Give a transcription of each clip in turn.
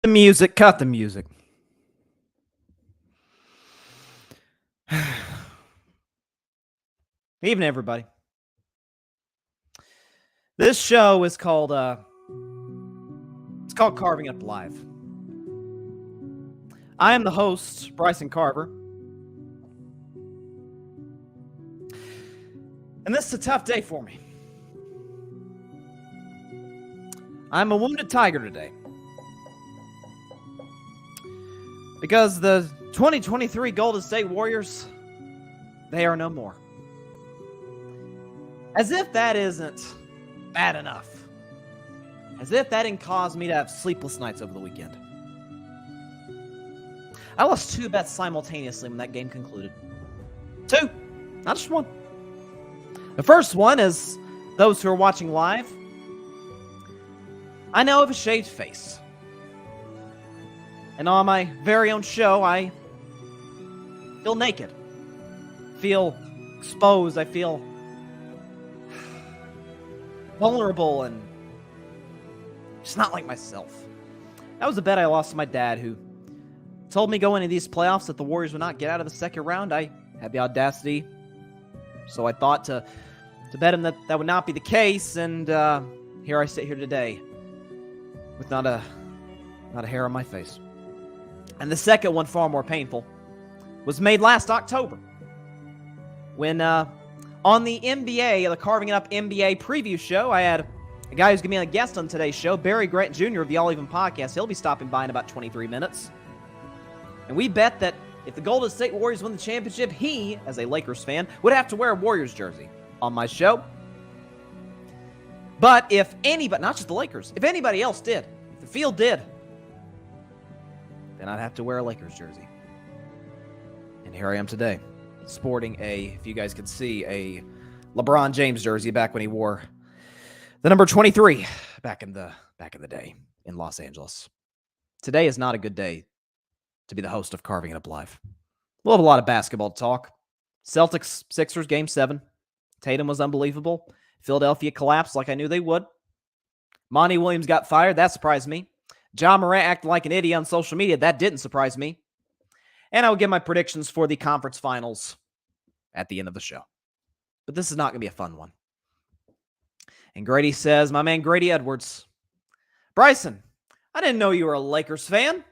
The music, cut the music. Evening, everybody. This show is called Carving Up Live. I am the host, Bryson Carver. And this is a tough day for me. I'm a wounded tiger today. Because the 2023 Golden State Warriors, they are no more. As if that isn't bad enough. As if that didn't cause me to have sleepless nights over the weekend. I lost 2 bets simultaneously when that game concluded. 2, not just 1. The first one is those who are watching live. I now have a shaved face. And on my very own show, I feel naked. Feel exposed. I feel vulnerable and just not like myself. That was a bet I lost to my dad, who told me going into these playoffs that the Warriors would not get out of the second round. I had the audacity, so I thought to bet him that would not be the case, and here I sit here today with not a hair on my face. And the second one, far more painful, was made last October when on the NBA, the Carving It Up NBA preview show, I had a guy who's going to be a guest on today's show, Barry Grant Jr. of the All Even Podcast. He'll be stopping by in about 23 minutes. And we bet that if the Golden State Warriors win the championship, he, as a Lakers fan, would have to wear a Warriors jersey on my show. But if anybody, not just the Lakers, if anybody else did, if the field did, then I'd have to wear a Lakers jersey. And here I am today, sporting if you guys could see, a LeBron James jersey back when he wore the number 23 back in the day in Los Angeles. Today is not a good day to be the host of Carving It Up Live. We'll have a lot of basketball to talk. Celtics, Sixers, Game 7. Tatum was unbelievable. Philadelphia collapsed like I knew they would. Monty Williams got fired. That surprised me. Morant acted like an idiot on social media. That didn't surprise me. And I will give my predictions for the conference finals at the end of the show. But this is not going to be a fun one. And Grady says, my man Grady Edwards, Bryson, I didn't know you were a Lakers fan.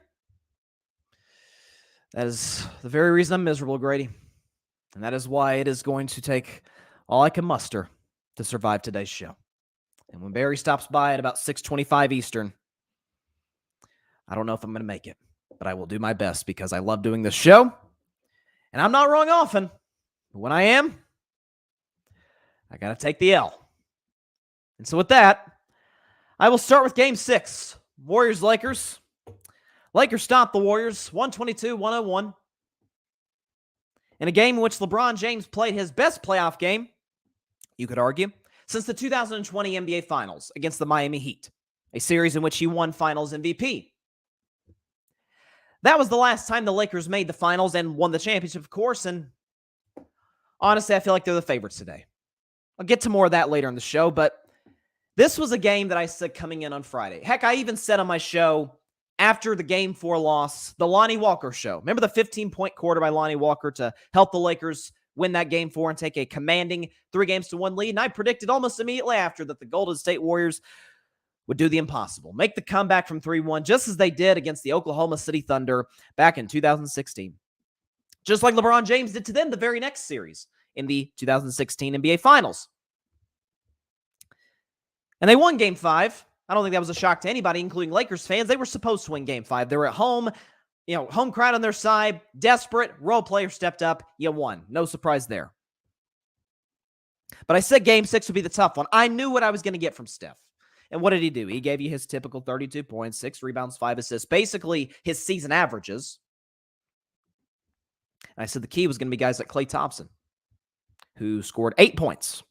That is the very reason I'm miserable, Grady. And that is why it is going to take all I can muster to survive today's show. And when Barry stops by at about 6:25 Eastern, I don't know if I'm going to make it, but I will do my best because I love doing this show. And I'm not wrong often. But when I am, I got to take the L. And so with that, I will start with Game 6. Warriors-Lakers. Lakers stopped the Warriors 122-101. In a game in which LeBron James played his best playoff game, you could argue, since the 2020 NBA Finals against the Miami Heat, a series in which he won Finals MVP. That was the last time the Lakers made the finals and won the championship, of course, and honestly, I feel like they're the favorites today. I'll get to more of that later in the show, but this was a game that I said coming in on Friday. Heck, I even said on my show after the Game 4 loss, the Lonnie Walker show. Remember the 15-point quarter by Lonnie Walker to help the Lakers win that Game 4 and take a commanding 3-1 lead? And I predicted almost immediately after that the Golden State Warriors would do the impossible, make the comeback from 3-1, just as they did against the Oklahoma City Thunder back in 2016. Just like LeBron James did to them the very next series in the 2016 NBA Finals. And they won Game 5. I don't think that was a shock to anybody, including Lakers fans. They were supposed to win Game 5. They were at home, home crowd on their side, desperate, role player stepped up, you won. No surprise there. But I said Game 6 would be the tough one. I knew what I was going to get from Steph. And what did he do? He gave you his typical 32 points, 6 rebounds, 5 assists, basically his season averages. And I said the key was going to be guys like Klay Thompson, who scored 8 points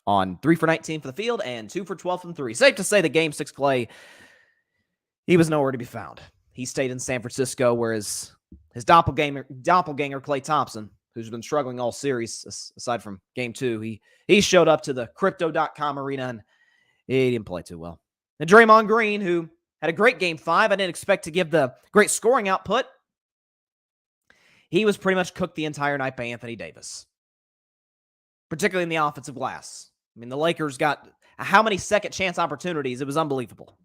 on 3 for 19 for the field and 2 for 12 from 3. Safe to say that Game 6 Klay, he was nowhere to be found. He stayed in San Francisco, whereas his doppelganger Klay Thompson, who's been struggling all series aside from Game 2, he showed up to the Crypto.com arena and he didn't play too well. And Draymond Green, who Had a great game 5. I didn't expect to give the great scoring output. He was pretty much cooked the entire night by Anthony Davis, particularly in the offensive glass. I mean, the Lakers got how many second chance opportunities? It was unbelievable.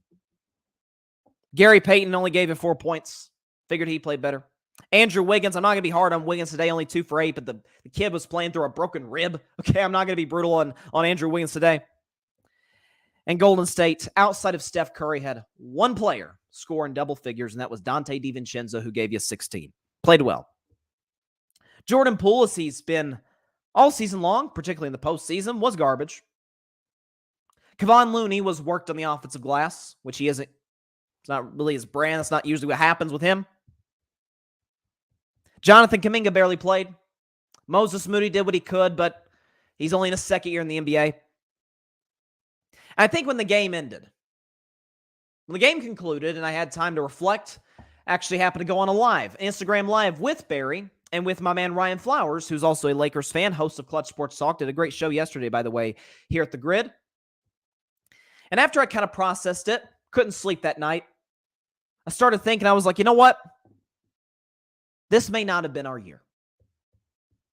Gary Payton only gave him 4 points. Figured he played better. Andrew Wiggins, I'm not going to be hard on Wiggins today, only 2 for 8, but the kid was playing through a broken rib. Okay, I'm not going to be brutal on Andrew Wiggins today. And Golden State, outside of Steph Curry, had one player score in double figures, and that was Dante DiVincenzo, who gave you 16. Played well. Jordan Poole, as he's been all season long, particularly in the postseason, was garbage. Kevon Looney was worked on the offensive glass, which he isn't. It's not really his brand. That's not usually what happens with him. Jonathan Kuminga barely played. Moses Moody did what he could, but he's only in his second year in the NBA. I think when the game ended, when the game concluded and I had time to reflect, I actually happened to go on a Instagram live with Barry and with my man Ryan Flowers, who's also a Lakers fan, host of Clutch Sports Talk. Did a great show yesterday, by the way, here at the Grid. And after I kind of processed it, couldn't sleep that night, I started thinking, I was like, you know what? This may not have been our year.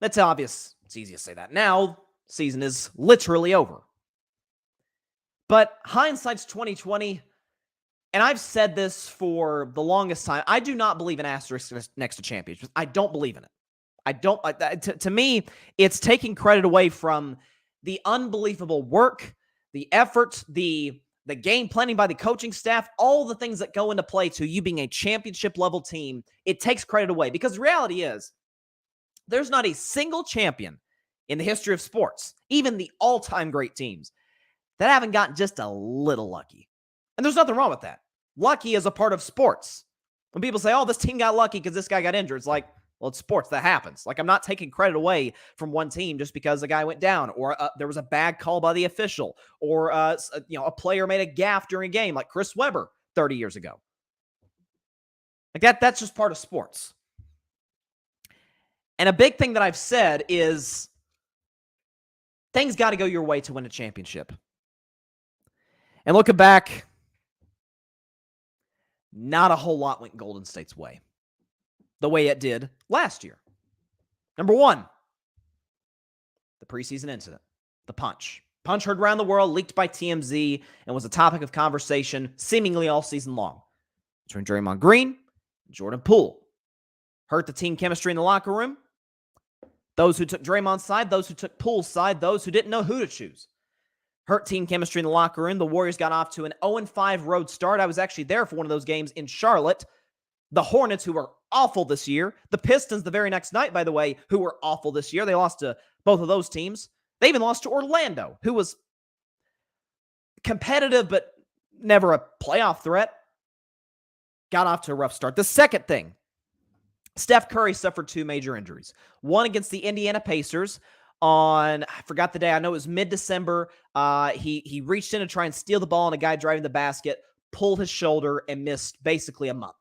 That's obvious. It's easy to say that now. Season is literally over. But hindsight's 2020, and I've said this for the longest time. I do not believe in asterisks next to championships. I don't believe in it. I don't. To me, it's taking credit away from the unbelievable work, the effort, the game planning by the coaching staff, all the things that go into play to you being a championship level team. It takes credit away because the reality is there's not a single champion in the history of sports, even the all-time great teams, that haven't gotten just a little lucky. And there's nothing wrong with that. Lucky is a part of sports. When people say, oh, this team got lucky because this guy got injured, it's like, well, it's sports. That happens. Like, I'm not taking credit away from one team just because a guy went down or there was a bad call by the official or a player made a gaffe during a game like Chris Webber 30 years ago. Like that's just part of sports. And a big thing that I've said is things got to go your way to win a championship. And looking back, not a whole lot went Golden State's way, the way it did last year. Number one, the preseason incident, the punch. Punch heard around the world, leaked by TMZ, and was a topic of conversation seemingly all season long between Draymond Green and Jordan Poole. Hurt the team chemistry in the locker room. Those who took Draymond's side, those who took Poole's side, those who didn't know who to choose. Hurt team chemistry in the locker room. The Warriors got off to an 0-5 road start. I was actually there for one of those games in Charlotte. The Hornets, who were awful this year. The Pistons, the very next night, by the way, who were awful this year. They lost to both of those teams. They even lost to Orlando, who was competitive but never a playoff threat. Got off to a rough start. The second thing, Steph Curry suffered 2 major injuries. One against the Indiana Pacers on, I forgot the day, I know it was mid-December. He reached in to try and steal the ball, and a guy driving the basket pulled his shoulder and missed basically a month.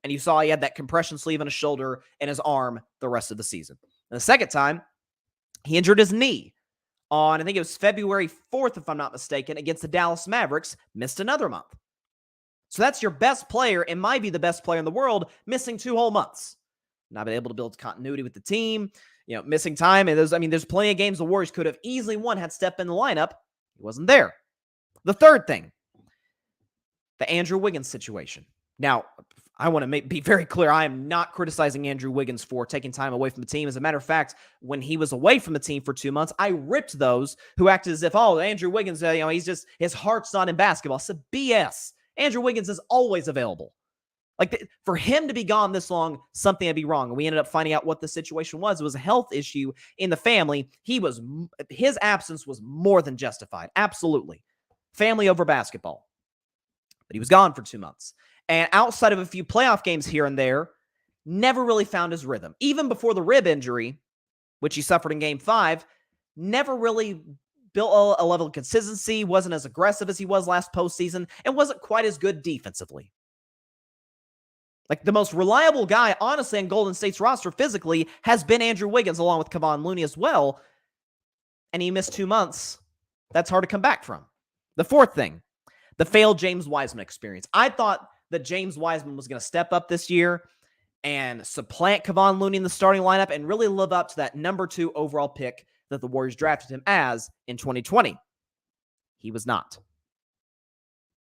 And you saw he had that compression sleeve on his shoulder and his arm the rest of the season. And the second time, he injured his knee on, I think it was February 4th, if I'm not mistaken, against the Dallas Mavericks, missed another month. So that's your best player, and might be the best player in the world, missing 2 whole months. Not been able to build continuity with the team, missing time. And there's plenty of games the Warriors could have easily won had Steph in the lineup. He wasn't there. The third thing, the Andrew Wiggins situation. Now, I want to be very clear. I am not criticizing Andrew Wiggins for taking time away from the team. As a matter of fact, when he was away from the team for 2 months, I ripped those who acted as if, oh, Andrew Wiggins, he's just, his heart's not in basketball. I said, BS. Andrew Wiggins is always available. Like, for him to be gone this long, something had to be wrong. And we ended up finding out what the situation was. It was a health issue in the family. His absence was more than justified. Absolutely. Family over basketball. But he was gone for 2 months. And outside of a few playoff games here and there, never really found his rhythm. Even before the rib injury, which he suffered in Game 5, never really built a level of consistency, wasn't as aggressive as he was last postseason, and wasn't quite as good defensively. Like, the most reliable guy, honestly, on Golden State's roster physically has been Andrew Wiggins, along with Kevon Looney as well. And he missed 2 months. That's hard to come back from. The fourth thing, The failed James Wiseman experience. I thought that James Wiseman was going to step up this year and supplant Kevon Looney in the starting lineup and really live up to that number 2 overall pick that the Warriors drafted him as in 2020. He was not.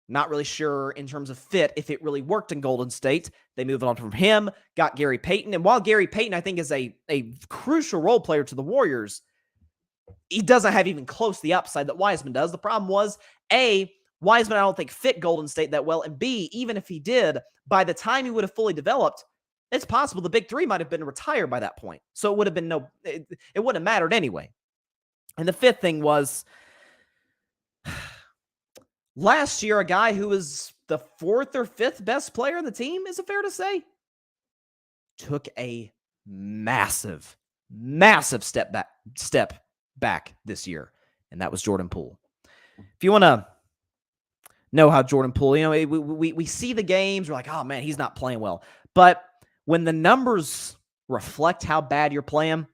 Not really sure in terms of fit if it really worked in Golden State. They moved on from him, got Gary Payton. And while Gary Payton, I think, is a crucial role player to the Warriors, he doesn't have even close the upside that Wiseman does. The problem was, A, Wiseman I don't think fit Golden State that well, and B, even if he did, by the time he would have fully developed, it's possible the big 3 might have been retired by that point. So it would have been it wouldn't have mattered anyway. And the fifth thing was, last year, a guy who was the 4th or 5th best player on the team, is it fair to say, took a massive step back this year, and that was Jordan Poole. If you want to know how Jordan Poole, we see the games, we're like, oh man, he's not playing well. But when the numbers reflect how bad you're playing,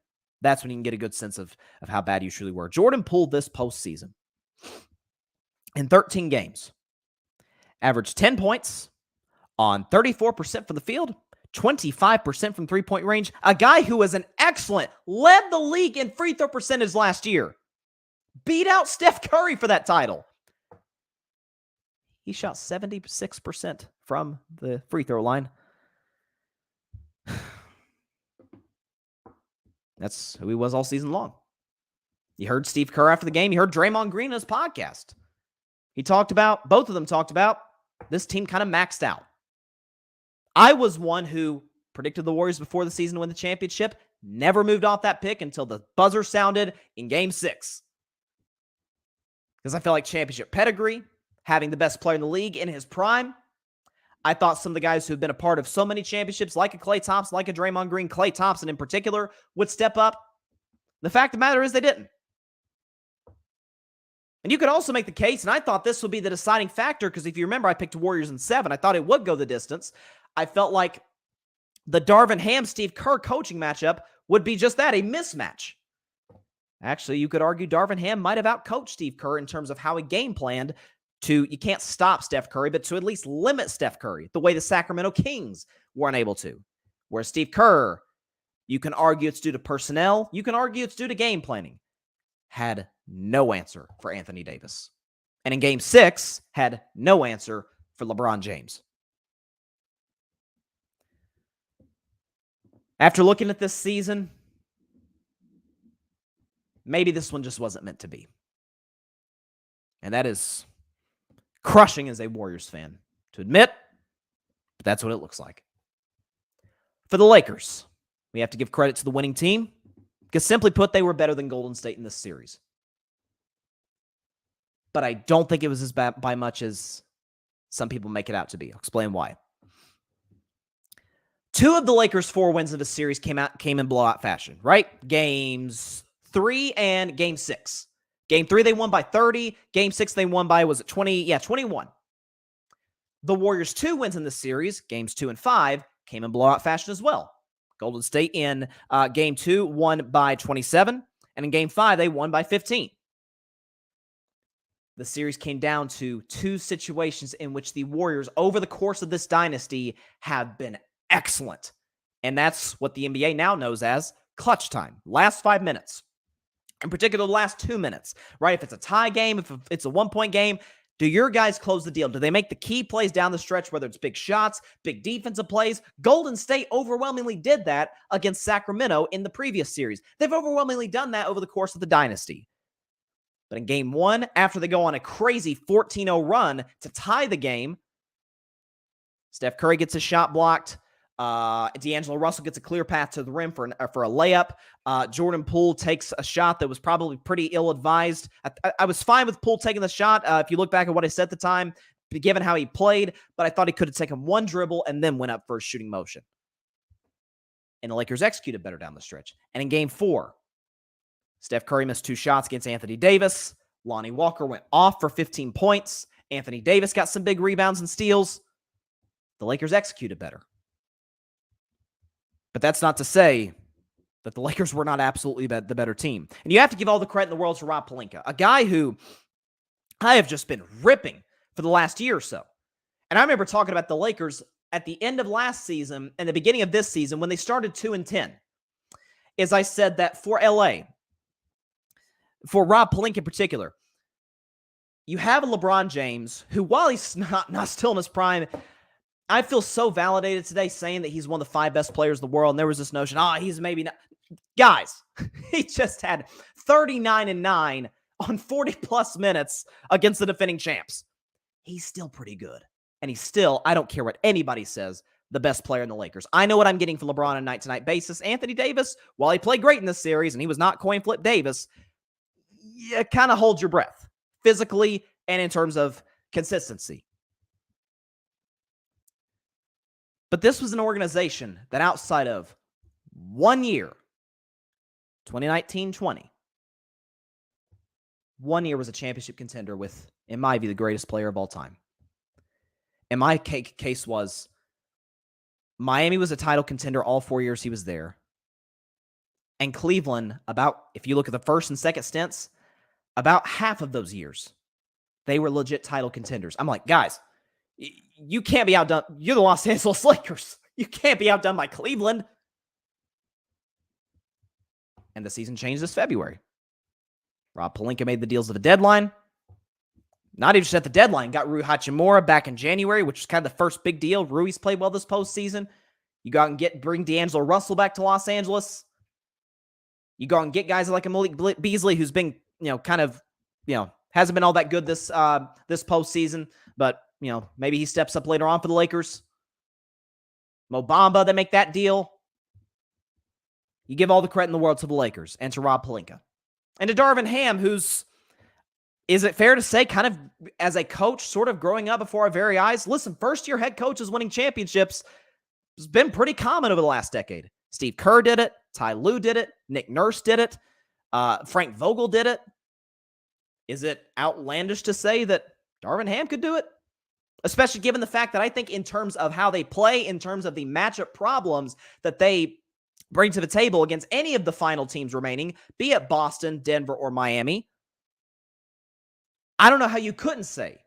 that's when you can get a good sense of how bad you truly were. Jordan Poole this postseason, in 13 games, averaged 10 points on 34% from the field, 25% from three-point range. A guy who was led the league in free throw percentage last year. Beat out Steph Curry for that title. He shot 76% from the free throw line. That's who he was all season long. You heard Steve Kerr after the game. You heard Draymond Green in his podcast. Both of them talked about this team kind of maxed out. I was one who predicted the Warriors before the season to win the championship, never moved off that pick until the buzzer sounded in Game 6. Because I felt like championship pedigree, having the best player in the league in his prime. I thought some of the guys who have been a part of so many championships, like a Klay Thompson, like a Draymond Green, Klay Thompson in particular, would step up. The fact of the matter is they didn't. And you could also make the case, and I thought this would be the deciding factor, because if you remember, I picked Warriors in 7. I thought it would go the distance. I felt like the Darvin Ham-Steve Kerr coaching matchup would be just that, a mismatch. Actually, you could argue Darvin Ham might have outcoached Steve Kerr in terms of how he game planned you can't stop Steph Curry, but to at least limit Steph Curry, the way the Sacramento Kings weren't able to. Whereas Steve Kerr, you can argue it's due to personnel, you can argue it's due to game planning, had no answer for Anthony Davis. And in Game 6, had no answer for LeBron James. After looking at this season, maybe this one just wasn't meant to be. And that is crushing as a Warriors fan to admit, but that's what it looks like. For the Lakers, we have to give credit to the winning team, because simply put, they were better than Golden State in this series. But I don't think it was as bad by much as some people make it out to be. I'll explain why. 2 of the Lakers' 4 wins of the series came in blowout fashion, right? Games 3 and Game 6. Game 3, they won by 30. Game 6, they won by, 20? Yeah, 21. The Warriors' 2 wins in this series, Games 2 and 5, came in blowout fashion as well. Golden State in Game 2 won by 27, and in Game 5, they won by 15. The series came down to 2 situations in which the Warriors, over the course of this dynasty, have been excellent. And that's what the NBA now knows as clutch time. Last 5 minutes. In particular, the last 2 minutes, right? If it's a tie game, if it's a 1-point game, do your guys close the deal? Do they make the key plays down the stretch, whether it's big shots, big defensive plays? Golden State overwhelmingly did that against Sacramento in the previous series. They've overwhelmingly done that over the course of the dynasty. But in Game 1, after they go on a crazy 14-0 run to tie the game, Steph Curry gets his shot blocked. D'Angelo Russell gets a clear path to the rim for a layup. Jordan Poole takes a shot that was probably pretty ill-advised. I was fine with Poole taking the shot. If you look back at what I said at the time, given how he played, but I thought he could have taken one dribble and then went up for a shooting motion. And the Lakers executed better down the stretch. And in Game 4, Steph Curry missed 2 shots against Anthony Davis. Lonnie Walker went off for 15 points. Anthony Davis got some big rebounds and steals. The Lakers executed better. But that's not to say that the Lakers were not absolutely the better team. And you have to give all the credit in the world to Rob Pelinka, a guy who I have just been ripping for the last year or so. And I remember talking about the Lakers at the end of last season and the beginning of this season when they started 2-10. Is I said that for LA, for Rob Pelinka in particular, you have a LeBron James who, while he's not still in his prime, I feel so validated today saying that he's one of the 5 best players in the world. And there was this notion, he's maybe not. Guys, he just had 39-9 on 40-plus minutes against the defending champs. He's still pretty good. And he's still, I don't care what anybody says, the best player in the Lakers. I know what I'm getting from LeBron on a night-to-night basis. Anthony Davis, while he played great in this series, and he was not coin flip Davis, you kind of hold your breath physically and in terms of consistency. But this was an organization that outside of 1 year, 2019-20, 1 year was a championship contender with, in my view, the greatest player of all time. And my case was Miami was a title contender all 4 years he was there. And Cleveland, if you look at the first and second stints, about half of those years, they were legit title contenders. I'm like, guys, you can't be outdone. You're the Los Angeles Lakers. You can't be outdone by Cleveland. And the season changed this February. Rob Pelinka made the deals at the deadline. Not even just at the deadline. Got Rui Hachimura back in January, which is kind of the first big deal. Rui's played well this postseason. You go out and bring D'Angelo Russell back to Los Angeles. You go out and get guys like a Malik Beasley, who's been, hasn't been all that good this postseason, but maybe he steps up later on for the Lakers. Mo Bamba, they make that deal. You give all the credit in the world to the Lakers and to Rob Pelinka. And to Darvin Ham, who's, is it fair to say, kind of as a coach, sort of growing up before our very eyes? Listen, first-year head coaches winning championships has been pretty common over the last decade. Steve Kerr did it. Ty Lue did it. Nick Nurse did it. Frank Vogel did it. Is it outlandish to say that Darvin Ham could do it? Especially given the fact that I think in terms of how they play, in terms of the matchup problems that they bring to the table against any of the final teams remaining, be it Boston, Denver, or Miami, I don't know how you couldn't say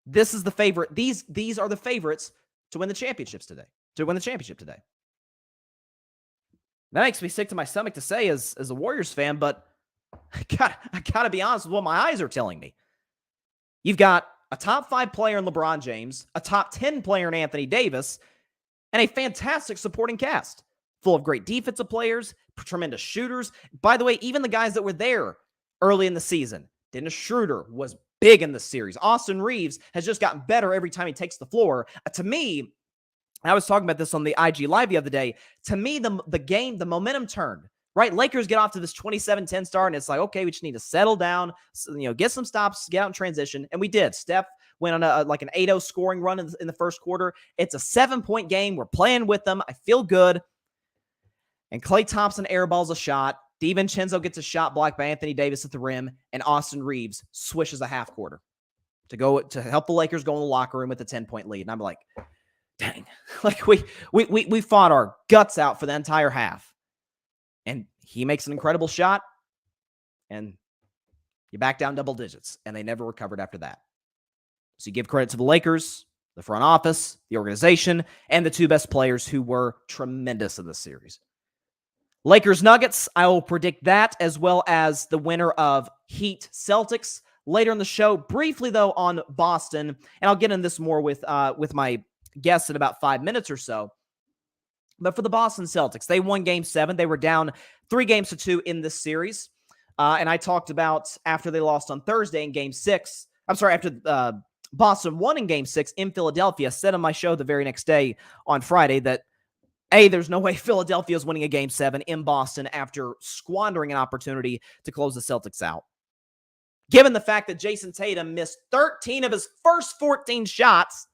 this is the favorite. These are the favorites to win the championships today. To win the championship today. That makes me sick to my stomach to say as a Warriors fan, but I gotta be honest with what my eyes are telling me. You've got a top 5 player in LeBron James, a top 10 player in Anthony Davis, and a fantastic supporting cast full of great defensive players, tremendous shooters. By the way, even the guys that were there early in the season, Dennis Schroeder was big in this series. Austin Reeves has just gotten better every time he takes the floor. To me, I was talking about this on the IG Live the other day. To me, the momentum turned, right? Lakers get off to this 27-10 start, and it's like, okay, we just need to settle down, get some stops, get out in transition. And we did. Steph went on an 8-0 scoring run in the first quarter. It's a 7-point game. We're playing with them. I feel good. And Klay Thompson airballs a shot. DiVincenzo gets a shot blocked by Anthony Davis at the rim, and Austin Reeves swishes a half quarter to help the Lakers go in the locker room with a 10-point lead. And I'm like, dang, like we fought our guts out for the entire half. And he makes an incredible shot, and you back down double digits, and they never recovered after that. So you give credit to the Lakers, the front office, the organization, and the 2 best players who were tremendous in this series. Lakers Nuggets, I will predict that, as well as the winner of Heat Celtics later in the show. Briefly, though, on Boston, and I'll get into this more with my guests in about 5 minutes or so. But for the Boston Celtics, they won Game 7. They were down 3-2 in this series. And I talked about after they lost on Thursday in Game 6. I'm sorry, after Boston won in Game 6 in Philadelphia, said on my show the very next day on Friday that, there's no way Philadelphia is winning a Game 7 in Boston after squandering an opportunity to close the Celtics out. Given the fact that Jason Tatum missed 13 of his first 14 shots,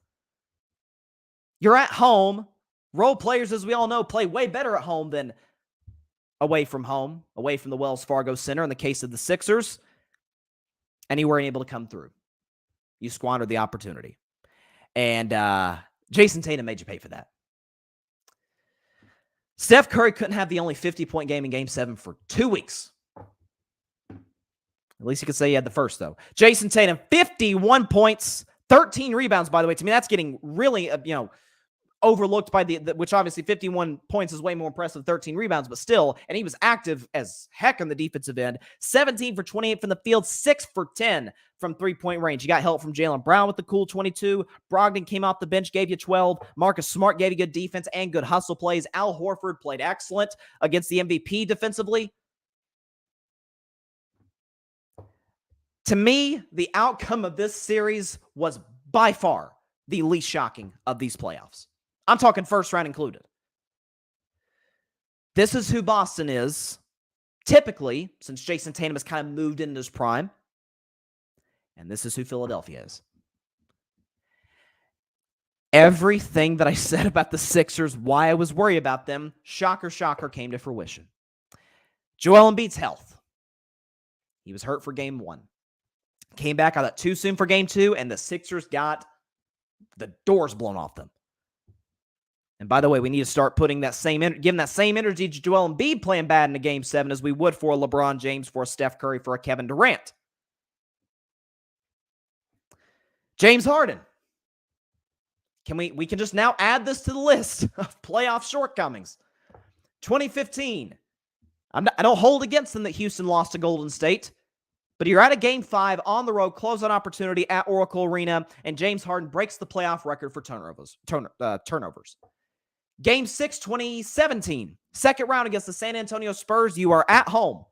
you're at home. Role players, as we all know, play way better at home than away from home, away from the Wells Fargo Center in the case of the Sixers, and you weren't able to come through. You squandered the opportunity. And Jason Tatum made you pay for that. Steph Curry couldn't have the only 50-point game in Game 7 for 2 weeks. At least you could say he had the first, though. Jason Tatum, 51 points, 13 rebounds, by the way. To me, that's getting really, overlooked by which obviously 51 points is way more impressive, 13 rebounds, but still, and he was active as heck on the defensive end. 17 for 28 from the field, 6 for 10 from three-point range. You got help from Jaylen Brown with the cool 22. Brogdon came off the bench, gave you 12. Marcus Smart gave you good defense and good hustle plays. Al Horford played excellent against the MVP defensively. To me, the outcome of this series was by far the least shocking of these playoffs. I'm talking first round included. This is who Boston is, typically, since Jason Tatum has kind of moved into his prime. And this is who Philadelphia is. Everything that I said about the Sixers, why I was worried about them, shocker, came to fruition. Joel Embiid's health. He was hurt for game 1. Came back, I thought, too soon for game 2, and the Sixers got the doors blown off them. And by the way, we need to start putting that giving that same energy to Joel Embiid playing bad in a game 7 as we would for a LeBron James, for a Steph Curry, for a Kevin Durant. James Harden. We can just now add this to the list of playoff shortcomings. 2015. I don't hold against them that Houston lost to Golden State, but you're at a game 5 on the road, close on opportunity at Oracle Arena, and James Harden breaks the playoff record for turnovers. Game 6, 2017. Second round against the San Antonio Spurs. You are at home.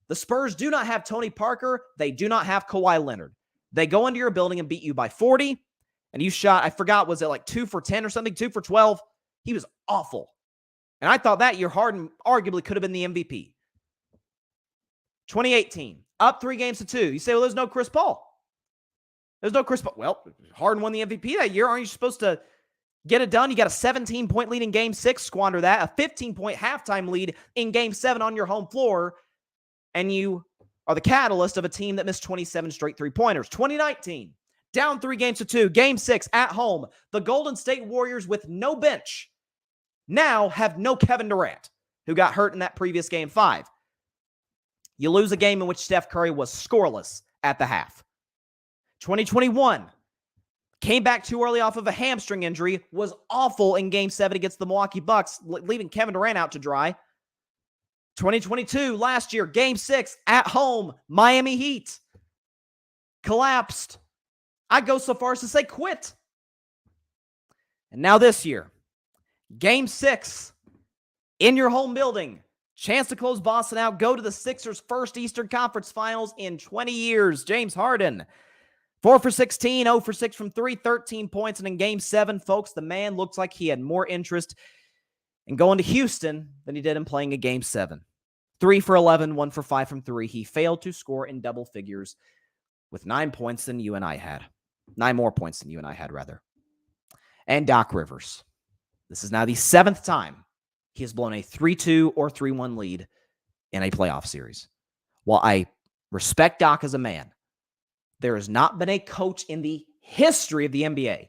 The Spurs do not have Tony Parker. They do not have Kawhi Leonard. They go into your building and beat you by 40. And you shot, I forgot, was it like 2 for 10 or something? 2 for 12? He was awful. And I thought that year Harden arguably could have been the MVP. 2018. Up 3-2. You say, well, there's no Chris Paul. Well, Harden won the MVP that year. Aren't you supposed to get it done? You got a 17-point lead in game 6, squander that. A 15-point halftime lead in game 7 on your home floor. And you are the catalyst of a team that missed 27 straight three-pointers. 2019, down 3-2. Game 6 at home. The Golden State Warriors with no bench now have no Kevin Durant, who got hurt in that previous game 5. You lose a game in which Steph Curry was scoreless at the half. 2021, came back too early off of a hamstring injury, was awful in game 7 against the Milwaukee Bucks, leaving Kevin Durant out to dry. 2022, last year, game 6 at home, Miami Heat. Collapsed. I'd go so far as to say quit. And now this year, game 6 in your home building. Chance to close Boston out. Go to the Sixers' first Eastern Conference Finals in 20 years. James Harden, 4 for 16, 0 for 6 from 3, 13 points. And in Game 7, folks, the man looks like he had more interest in going to Houston than he did in playing a Game 7. 3 for 11, 1 for 5 from 3. He failed to score in double figures with 9 points than you and I had. 9 more points than you and I had, rather. And Doc Rivers. This is now the 7th time he has blown a 3-2 or 3-1 lead in a playoff series. While I respect Doc as a man, there has not been a coach in the history of the NBA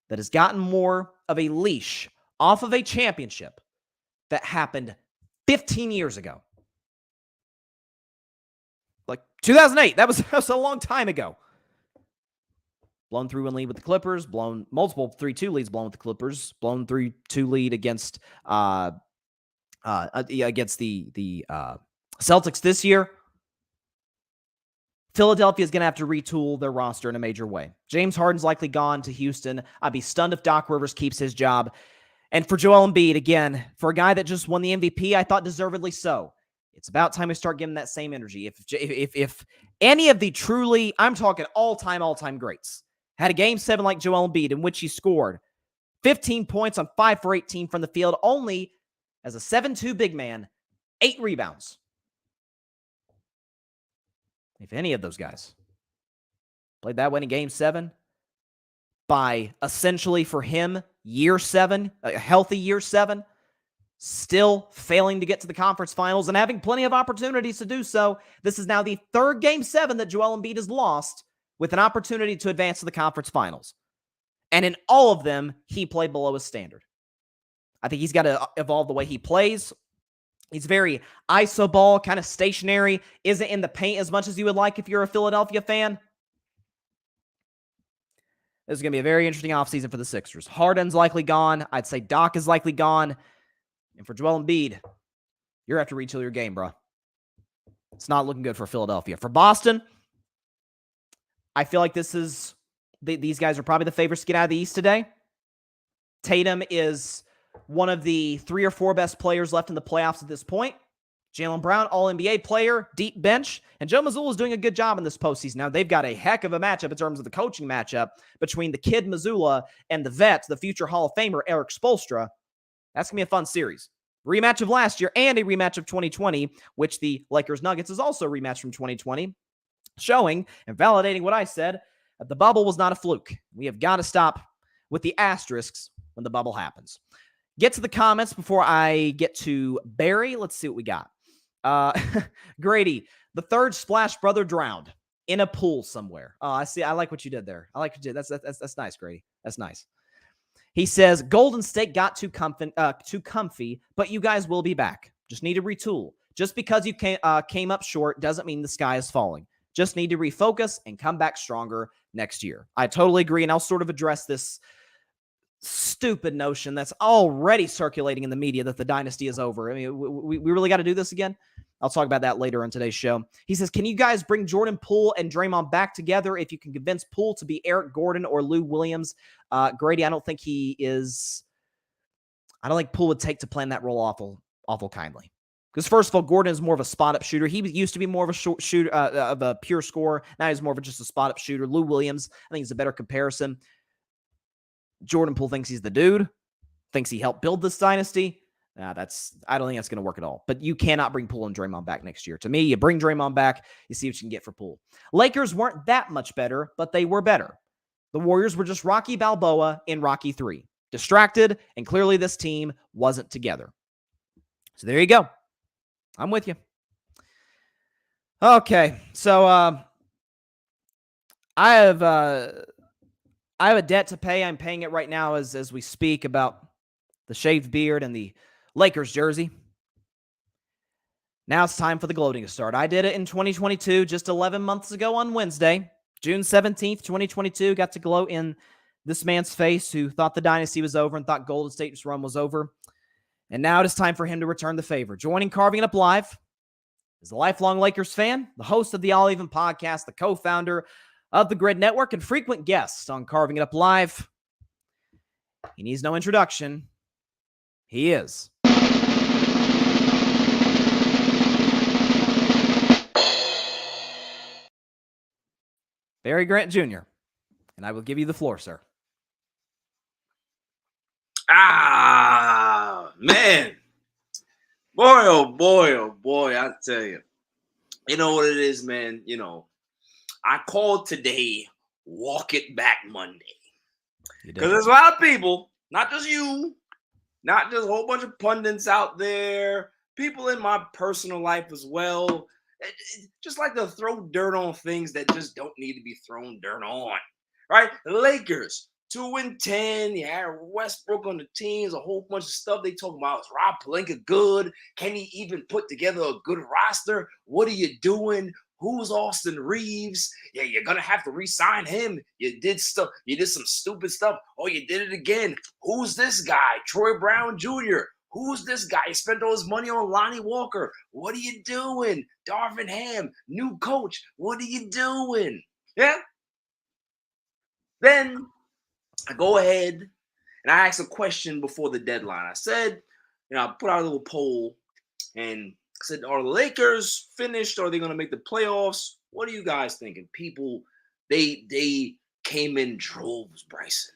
that has gotten more of a leash off of a championship that happened 15 years ago. Like 2008, that was a long time ago. Blown through one lead with the Clippers, blown multiple 3-2 leads blown with the Clippers, blown 3-2 lead against the Celtics this year. Philadelphia is going to have to retool their roster in a major way. James Harden's likely gone to Houston. I'd be stunned if Doc Rivers keeps his job. And for Joel Embiid, again, for a guy that just won the MVP, I thought deservedly so. It's about time we start giving that same energy. If any of the truly, I'm talking all-time greats, had a Game 7 like Joel Embiid in which he scored 15 points on 5 for 18 from the field, only as a 7'2 big man, 8 rebounds. If any of those guys played that way in Game 7, by essentially for him, year 7, a healthy year 7, still failing to get to the conference finals and having plenty of opportunities to do so. This is now the 3rd Game 7 that Joel Embiid has lost with an opportunity to advance to the conference finals. And in all of them, he played below his standard. I think he's got to evolve the way he plays. He's very iso ball, kind of stationary, isn't in the paint as much as you would like if you're a Philadelphia fan. This is going to be a very interesting offseason for the Sixers. Harden's likely gone. I'd say Doc is likely gone. And for Joel Embiid, you're going to have to retool your game, bro. It's not looking good for Philadelphia. For Boston, I feel like these guys are probably the favorites to get out of the East today. Tatum is one of the 3 or 4 best players left in the playoffs at this point. Jaylen Brown, All-NBA player, deep bench, and Joe Mazzulla is doing a good job in this postseason. Now, they've got a heck of a matchup in terms of the coaching matchup between the kid Mazzulla and the vet, the future Hall of Famer, Eric Spoelstra. That's going to be a fun series. Rematch of last year and a rematch of 2020, which the Lakers-Nuggets is also a rematch from 2020, showing and validating what I said, that the bubble was not a fluke. We have got to stop with the asterisks when the bubble happens. Get to the comments before I get to Barry. Let's see what we got. Grady, the third Splash brother drowned in a pool somewhere. Oh, I see. I like what you did there. I like what you did. That's nice, Grady. That's nice. He says, Golden State got too comfy, but you guys will be back. Just need to retool. Just because you came up short doesn't mean the sky is falling. Just need to refocus and come back stronger next year. I totally agree, and I'll sort of address this stupid notion that's already circulating in the media that the dynasty is over. I mean, we really got to do this again? I'll talk about that later on today's show. He says, can you guys bring Jordan Poole and Draymond back together if you can convince Poole to be Eric Gordon or Lou Williams? Grady, I don't think Poole would take to playing that role awful kindly. Because first of all, Gordon is more of a spot-up shooter. He used to be more of a short shooter, of a pure scorer. Now he's more of just a spot-up shooter. Lou Williams, I think, is a better comparison. Jordan Poole thinks he's the dude, thinks he helped build this dynasty. I don't think that's going to work at all. But you cannot bring Poole and Draymond back next year. To me, you bring Draymond back, you see what you can get for Poole. Lakers weren't that much better, but they were better. The Warriors were just Rocky Balboa in Rocky 3. Distracted, and clearly this team wasn't together. So there you go. I'm with you. Okay, so I have a debt to pay. I'm paying it right now as we speak about the shaved beard and the Lakers jersey. Now it's time for the gloating to start. I did it in 2022, just 11 months ago on Wednesday, June 17th, 2022. Got to gloat in this man's face who thought the dynasty was over and thought Golden State's run was over. And now it is time for him to return the favor. Joining Carving It Up Live is a lifelong Lakers fan, the host of the All Even podcast, the co-founder of the Grid Network, and frequent guest on Carving It Up Live. He needs no introduction. He is Barry Grant Jr., and I will give you the floor, sir. Man. Boy, oh boy, I tell you. You know what it is, man? You know, I called today Walk It Back Monday. Because there's a lot of people, not just you, not just a whole bunch of pundits out there, people in my personal life as well, just like to throw dirt on things that just don't need to be thrown dirt on, right? The Lakers, 2-10, you had Westbrook on the teams, a whole bunch of stuff they talk about. Is Rob Pelinka good? Can he even put together a good roster? What are you doing? Who's Austin Reeves? Yeah, you're gonna have to re-sign him. You did some stupid stuff. Oh, you did it again. Who's this guy? Troy Brown Jr. Who's this guy? He spent all his money on Lonnie Walker. What are you doing? Darvin Ham, new coach. What are you doing? Yeah. Then I go ahead and I asked a question before the deadline. I said, I put out a little poll and I said, are the Lakers finished? Are they going to make the playoffs? What are you guys thinking? People, they came in droves, Bryson.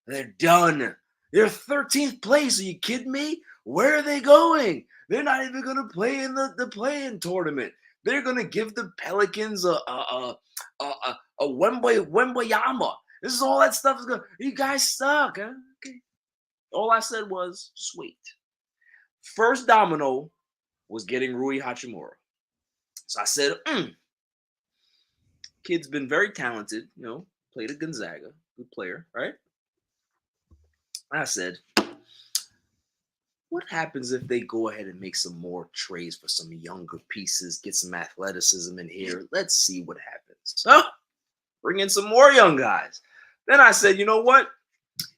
They're done. They're 13th place. Are you kidding me? Where are they going? They're not even going to play in the play-in tournament. They're going to give the Pelicans a Wembayama. This is all that stuff is going. You guys suck. Huh? Okay. All I said was just wait. First domino was getting Rui Hachimura. So I said, kid's been very talented, played at Gonzaga, good player, right? I said, what happens if they go ahead and make some more trades for some younger pieces, get some athleticism in here? Let's see what happens. So, bring in some more young guys. Then I said, you know what?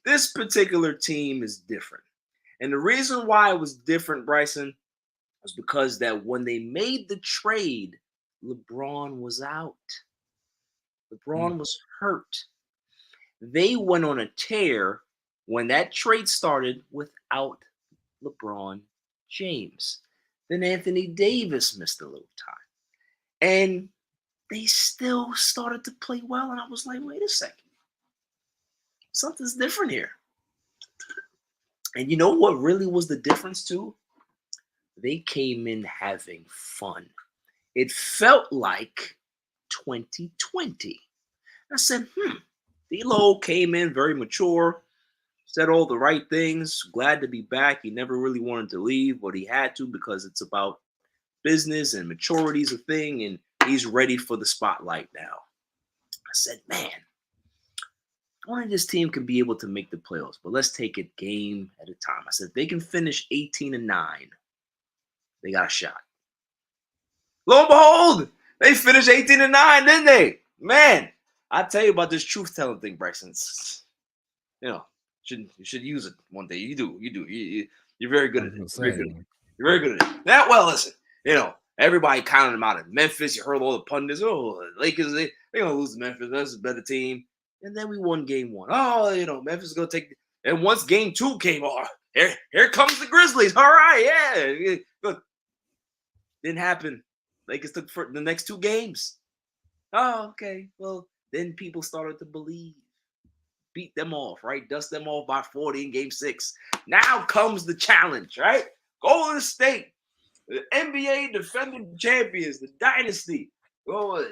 This particular team is different. And the reason why it was different, Bryson, was because that when they made the trade, LeBron was out. LeBron was hurt. They went on a tear when that trade started without LeBron James. Then Anthony Davis missed a little time. And they still started to play well. And I was like, wait a second. Something's different here. And you know what really was the difference too? They came in having fun. It felt like 2020. I said, D'Lo came in very mature, said all the right things, glad to be back. He never really wanted to leave, but he had to because it's about business and maturity is a thing, and he's ready for the spotlight now. I said, man, only this team can be able to make the playoffs, but let's take it game at a time. I said, if they can finish 18-9, they got a shot. Lo and behold, they finished 18-9, didn't they? Man, I tell you about this truth-telling thing, Bryson. You should use it one day. You do. You're very good at it. You're very good at it. Now, well, listen, everybody counted them out at Memphis. You heard all the pundits. Oh, the Lakers, they're going to lose to Memphis. That's a better team. And then we won game one. Oh, Memphis is going to take – and once game two came on, here comes the Grizzlies. All right, yeah. Look, didn't happen. Lakers took for the next two games. Oh, okay. Well, then people started to believe. Beat them off, right? Dust them off by 40 in game 6. Now comes the challenge, right? Golden State, the NBA defending champions, the dynasty. Oh,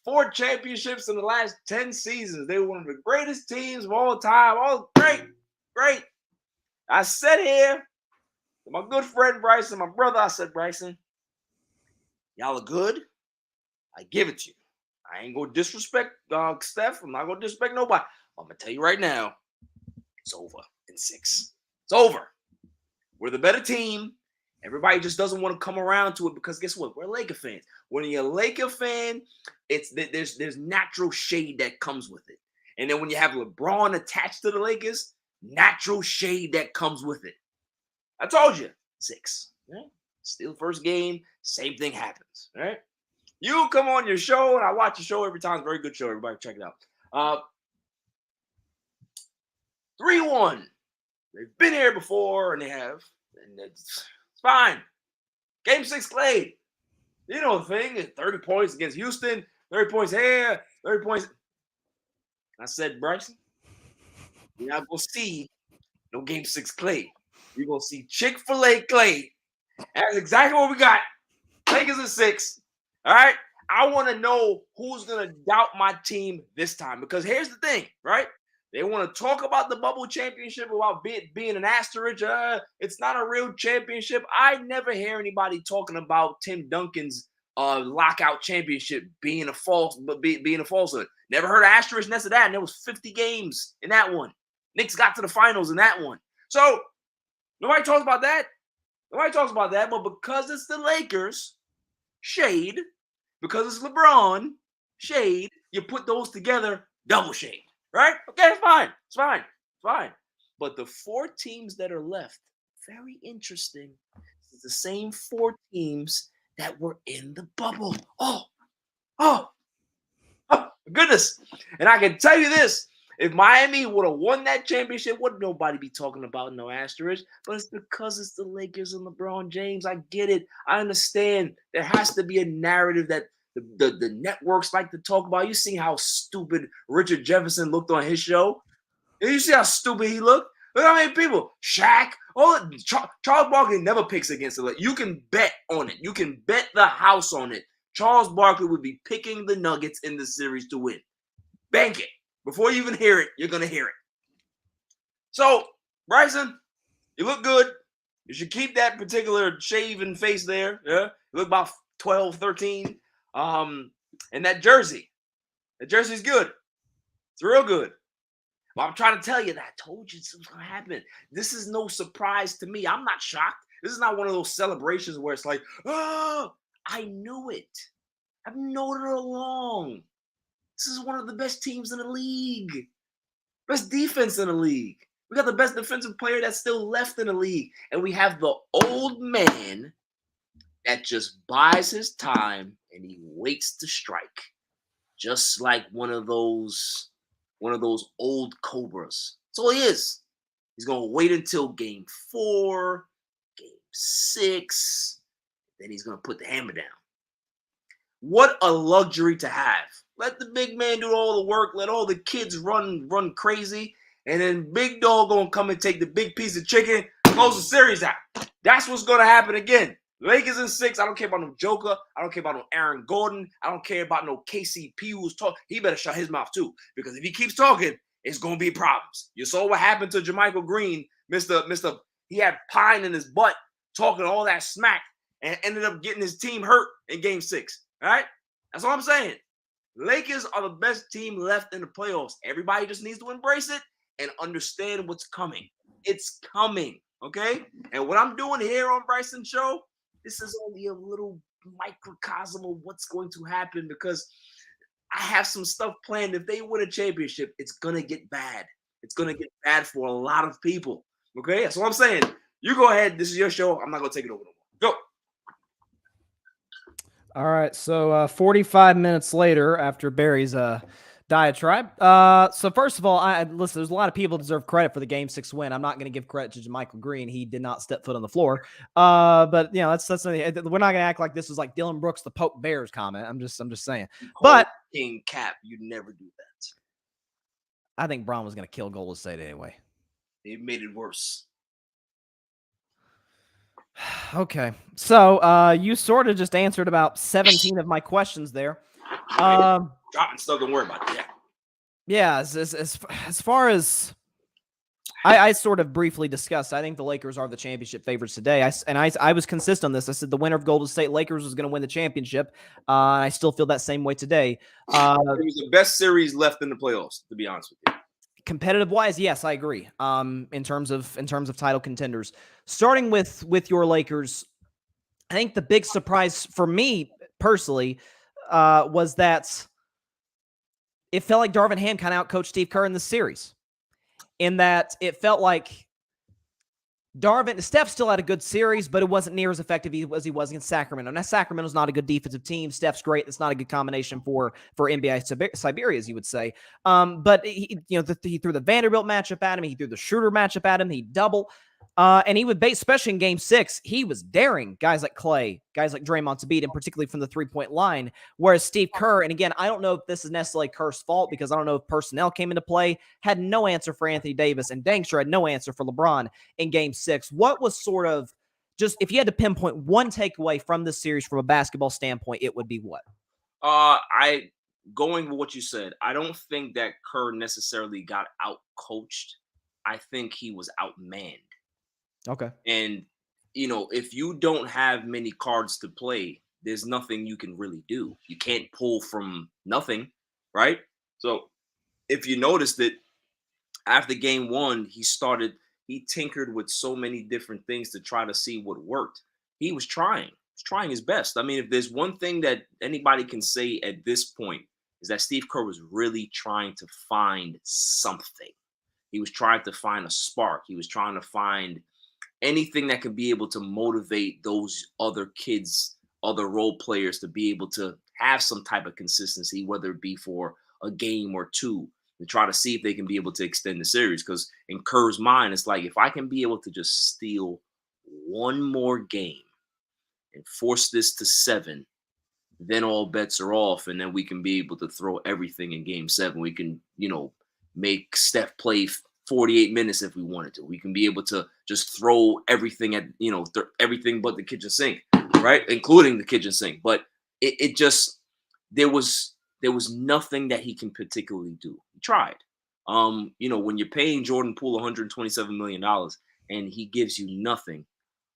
4 championships in the last 10 seasons. They were one of the greatest teams of all time. Oh, great. I said here to my good friend Bryson, my brother, I said, Bryson, y'all are good. I give it to you. I ain't going to disrespect Steph. I'm not going to disrespect nobody. I'm going to tell you right now, it's over in 6. It's over. We're the better team. Everybody just doesn't want to come around to it because guess what? We're Laker fans. When you're a Laker fan, there's natural shade that comes with it. And then when you have LeBron attached to the Lakers, natural shade that comes with it. I told you, 6. Right? Still first game, same thing happens. Right? You come on your show, and I watch your show every time. It's a very good show. Everybody check it out. 3-1. They've been here before, and they have. And it's fine. Game 6 Clay. You know the thing. 30 points against Houston. 30 points here. 30 points. I said, Bryson, you're not going to see no Game 6 Clay. You're going to see Chick-fil-A Clay. That's exactly what we got. Lakers at 6. All right? I want to know who's going to doubt my team this time. Because here's the thing, right? They want to talk about the bubble championship, about being an asterisk. It's not a real championship. I never hear anybody talking about Tim Duncan's lockout championship being a falsehood. Never heard of asterisk next to that, and there was 50 games in that one. Knicks got to the finals in that one. So nobody talks about that. But because it's the Lakers, shade. Because it's LeBron, shade. You put those together, double shade. Right? Okay, it's fine. But the 4 teams that are left, very interesting. It's the same 4 teams that were in the bubble. Oh, goodness. And I can tell you this. If Miami would have won that championship, would nobody be talking about no asterisk? But it's because it's the Lakers and LeBron James. I get it. I understand. There has to be a narrative that the networks like to talk about. You see how stupid Richard Jefferson looked on his show? You see how stupid he looked? Look how many people. Shaq. Charles Barkley never picks against the Lakers. You can bet on it. You can bet the house on it. Charles Barkley would be picking the Nuggets in the series to win. Bank it. Before you even hear it, you're going to hear it. So, Bryson, you look good. You should keep that particular shaven face there. Yeah? You look about 12, 13. And that jersey's good. It's real good. But I'm trying to tell you that I told you this was going to happen. This is no surprise to me. I'm not shocked. This is not one of those celebrations where it's like, oh, I knew it. I've known it all along. This is one of the best teams in the league. Best defense in the league. We got the best defensive player that's still left in the league. And we have the old man that just buys his time and he waits to strike. Just like one of those old cobras. That's all he is. He's gonna wait until game 4, game 6, then he's gonna put the hammer down. What a luxury to have. Let the big man do all the work. Let all the kids run crazy. And then big dog gonna come and take the big piece of chicken, close the series out. That's what's gonna happen again. Lakers in 6. I don't care about no Joker. I don't care about no Aaron Gordon. I don't care about no KCP who's talking. He better shut his mouth too. Because if he keeps talking, it's gonna be problems. You saw what happened to JaMychal Green, Mr. He had pine in his butt, talking all that smack, and ended up getting his team hurt in game 6. All right? That's all I'm saying. Lakers are the best team left in the playoffs. Everybody just needs to embrace it and understand what's coming. It's coming, okay? And what I'm doing here on Bryson's show, this is only a little microcosm of what's going to happen because I have some stuff planned. If they win a championship, it's going to get bad. It's going to get bad for a lot of people, okay? That's what I'm saying. You go ahead. This is your show. I'm not going to take it over no more. Go. All right, so 45 minutes later, after Barry's diatribe. So first of all, listen. There's a lot of people deserve credit for the Game 6 win. I'm not going to give credit to JaMychal Green. He did not step foot on the floor. But you know, that's we're not going to act like this is like Dylan Brooks, the Pope Bears comment. I'm just saying. But King Cap, you never do that. I think Braun was going to kill Golden State anyway. They made it worse. Okay, so you sort of just answered about 17 of my questions there. Dropping stuff, don't worry about that. Yeah, as far as I sort of briefly discussed, I think the Lakers are the championship favorites today. I was consistent on this. I said the winner of Golden State Lakers was going to win the championship. I still feel that same way today. It was the best series left in the playoffs, to be honest with you. Competitive wise, yes, I agree. In terms of title contenders, starting with your Lakers, I think the big surprise for me personally was that it felt like Darvin Ham kind of outcoached Steve Kerr in this series. In that it felt like Steph still had a good series, but it wasn't near as effective as he was against Sacramento. Now, Sacramento's not a good defensive team. Steph's great. That's not a good combination for NBA Siberia, as you would say. But he threw the Vanderbilt matchup at him. He threw the Schroeder matchup at him. He double. And he would base, especially in game 6, he was daring guys like Clay, guys like Draymond to beat him, particularly from the 3-point line. Whereas Steve Kerr, and again, I don't know if this is necessarily Kerr's fault because I don't know if personnel came into play, had no answer for Anthony Davis, and dang sure had no answer for LeBron in game 6. What was sort of just, if you had to pinpoint one takeaway from this series from a basketball standpoint, it would be what? Going with what you said, I don't think that Kerr necessarily got out coached. I think he was outmanned. Okay. And, if you don't have many cards to play, there's nothing you can really do. You can't pull from nothing, right? So if you noticed that after game 1, he tinkered with so many different things to try to see what worked. He was trying his best. I mean, if there's one thing that anybody can say at this point is that Steve Kerr was really trying to find something. He was trying to find a spark. He was trying to find anything that could be able to motivate those other kids, other role players to be able to have some type of consistency, whether it be for a game or two, to try to see if they can be able to extend the series. Because in Kerr's mind, it's like, if I can be able to just steal one more game and force this to 7, then all bets are off. And then we can be able to throw everything in game 7. We can, make Steph play 48 minutes if we wanted to. We can be able to just throw everything at, everything but the kitchen sink, right? Including the kitchen sink. But it just, there was nothing that he can particularly do. He tried. When you're paying Jordan Poole $127 million and he gives you nothing,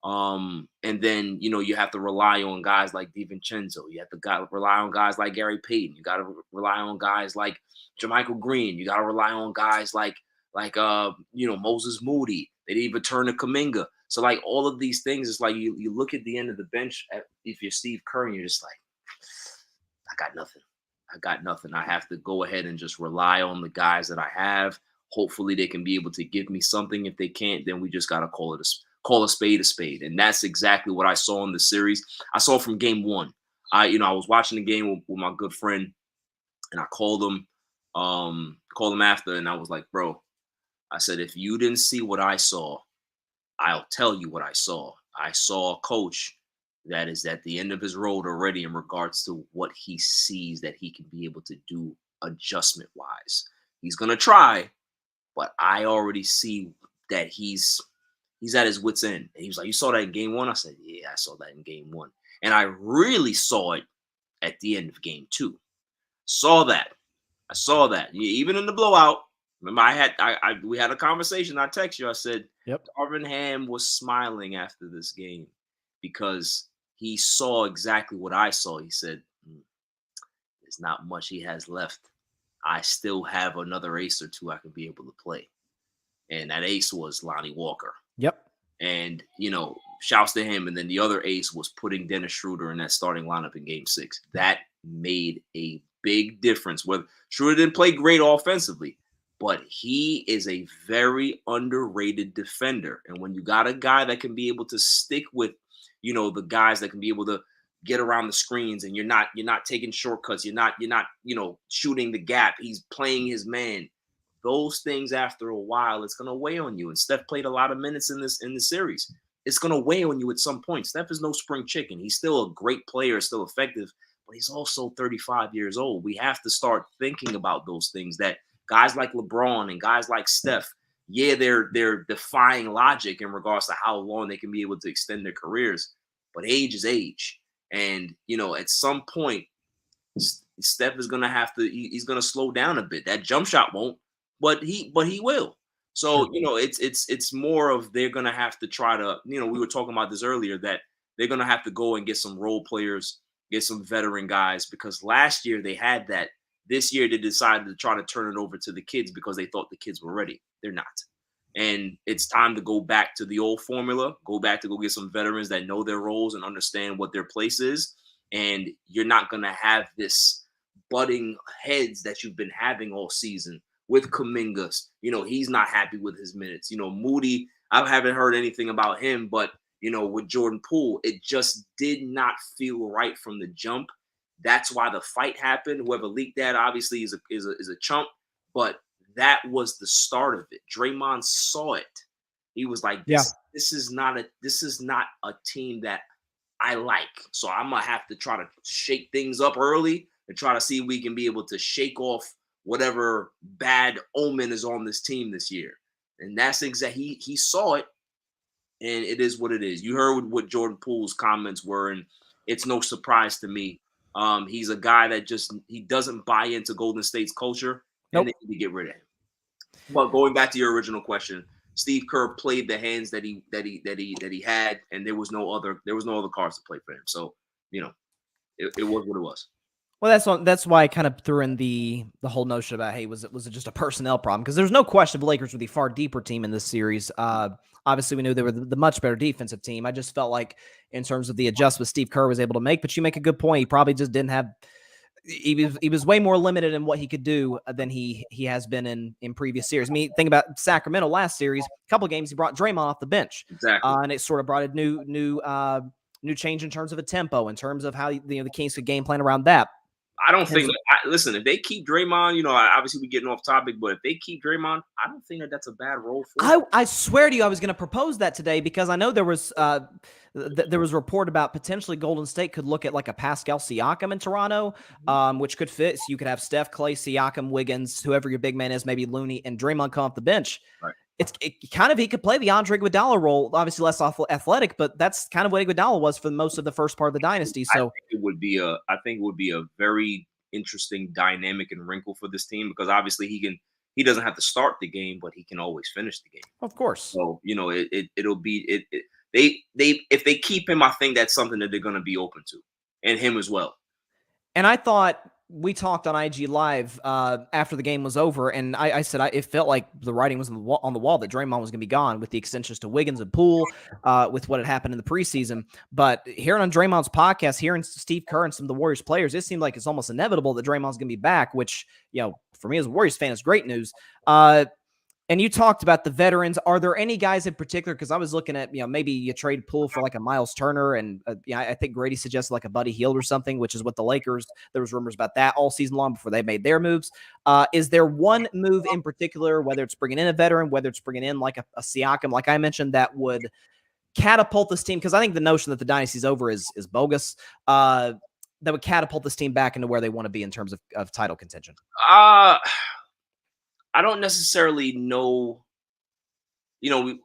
and then, you have to rely on guys like DiVincenzo. You have to rely on guys like Gary Payton. You got to rely on guys like JaMychal Green. You got to rely on guys like Moses Moody. They didn't even turn to Kuminga. So like all of these things, it's like you look at the end of the bench if you're Steve Kerr and you're just like, I got nothing. I have to go ahead and just rely on the guys that I have. Hopefully they can be able to give me something. If they can't, then we just got to call a spade a spade. And that's exactly what I saw in the series. I saw from game one. I was watching the game with my good friend, and I called him after, and I was like, bro, I said, if you didn't see what I saw, I'll tell you what I saw. I saw a coach that is at the end of his road already in regards to what he sees that he can be able to do adjustment wise. He's going to try, but I already see that he's at his wit's end. And he was like, you saw that in game one? I said, yeah, I saw that in game one. And I really saw it at the end of game two. I saw that. Even in the blowout, remember we had a conversation. I texted you. I said, yep. Darvin Ham was smiling after this game because he saw exactly what I saw. He said, there's not much he has left. I still have another ace or two I can be able to play. And that ace was Lonnie Walker. Yep. And, shouts to him. And then the other ace was putting Dennis Schroeder in that starting lineup in game 6. That made a big difference. Whether Schroeder didn't play great offensively, but he is a very underrated defender. And when you got a guy that can be able to stick with, the guys that can be able to get around the screens, and you're not taking shortcuts, you're not shooting the gap, he's playing his man. Those things after a while, it's going to weigh on you. And Steph played a lot of minutes in this series. It's going to weigh on you at some point. Steph is no spring chicken. He's still a great player, still effective, but he's also 35 years old. We have to start thinking about those things, that guys like LeBron and guys like Steph, yeah, they're defying logic in regards to how long they can be able to extend their careers, but age is age. And, at some point, Steph is going to he's going to slow down a bit. That jump shot won't, but he will. So, it's more of they're going to have to try to, we were talking about this earlier, that they're going to have to go and get some role players, get some veteran guys, because last year they had that. This year they decided to try to turn it over to the kids because they thought the kids were ready. They're not. And it's time to go back to the old formula, go get some veterans that know their roles and understand what their place is. And you're not going to have this butting heads that you've been having all season with Kuminga. He's not happy with his minutes. Moody, I haven't heard anything about him, but, with Jordan Poole, it just did not feel right from the jump. That's why the fight happened. Whoever leaked that obviously is a chump, but that was the start of it. Draymond saw it. He was like, this is not a team that I like. So I'm going to have to try to shake things up early and try to see if we can be able to shake off whatever bad omen is on this team this year. And that's exactly, he saw it, and it is what it is. You heard what Jordan Poole's comments were, and it's no surprise to me. He's a guy that he doesn't buy into Golden State's culture, and they need to get rid of him. But going back to your original question, Steve Kerr played the hands that he had, and there was no other cards to play for him. So, it was what it was. Well, that's why I kind of threw in the whole notion about, hey, was it just a personnel problem? Because there's no question the Lakers were the far deeper team in this series. Obviously, we knew they were the much better defensive team. I just felt like in terms of the adjustments Steve Kerr was able to make, but you make a good point. He probably just didn't have – he was way more limited in what he could do than he has been in previous series. I mean, think about Sacramento last series. A couple of games, he brought Draymond off the bench. Exactly. And it sort of brought a new change in terms of a tempo, in terms of how the Kings could game plan around that. I don't think. Listen, if they keep Draymond, obviously we're getting off topic, but if they keep Draymond, I don't think that's a bad role for him. I swear to you, I was going to propose that today because I know there was a report about potentially Golden State could look at like a Pascal Siakam in Toronto, which could fit. So you could have Steph, Clay, Siakam, Wiggins, whoever your big man is, maybe Looney, and Draymond come off the bench. Right. He could play the Andre Iguodala role, obviously less athletic, but that's kind of what Iguodala was for most of the first part of the dynasty. So I think it would be a very interesting dynamic and wrinkle for this team, because obviously he doesn't have to start the game, but he can always finish the game. Of course. So it'll be if they keep him, I think that's something that they're going to be open to, and him as well. And I thought we talked on IG Live after the game was over, and I said it felt like the writing was on the wall that Draymond was going to be gone with the extensions to Wiggins and Poole, with what had happened in the preseason. But hearing on Draymond's podcast, hearing Steve Kerr and some of the Warriors players, it seemed like it's almost inevitable that Draymond's going to be back, which, for me as a Warriors fan is great news. And you talked about the veterans. Are there any guys in particular? Because I was looking at, maybe you trade Poole for like a Miles Turner, and I think Grady suggested like a Buddy Hield or something, which is what the Lakers. There was rumors about that all season long before they made their moves. Is there one move in particular, whether it's bringing in a veteran, whether it's bringing in like a Siakam, like I mentioned, that would catapult this team? Because I think the notion that the dynasty's over is bogus. That would catapult this team back into where they want to be in terms of title contention. I don't necessarily know. We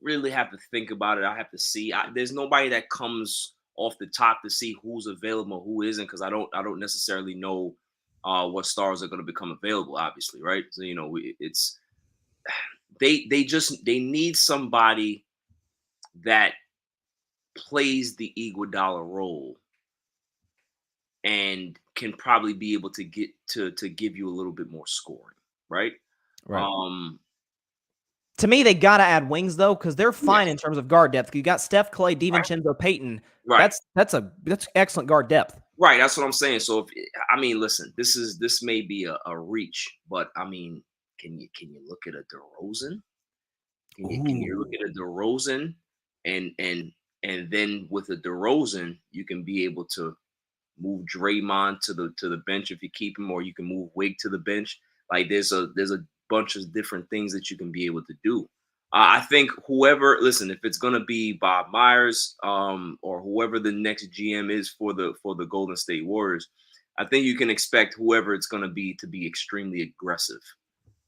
really have to think about it. I have to see. There's nobody that comes off the top to see who's available, who isn't, because I don't necessarily know what stars are going to become available. Obviously, right? So they need somebody that plays the Iguodala role and can probably be able to get to give you a little bit more scoring. Right. To me, they got to add wings though, because they're fine in terms of guard depth. You got Steph, Clay, DiVincenzo, Payton. Right. That's excellent guard depth. Right. That's what I'm saying. So listen, this may be a reach, but can you look at a DeRozan? Can you look at a DeRozan and then with a DeRozan, you can be able to move Draymond to the bench if you keep him, or you can move Wig to the bench. Like there's a bunch of different things that you can be able to do. I think if it's going to be Bob Myers or whoever the next GM is for the Golden State Warriors, I think you can expect whoever it's going to be extremely aggressive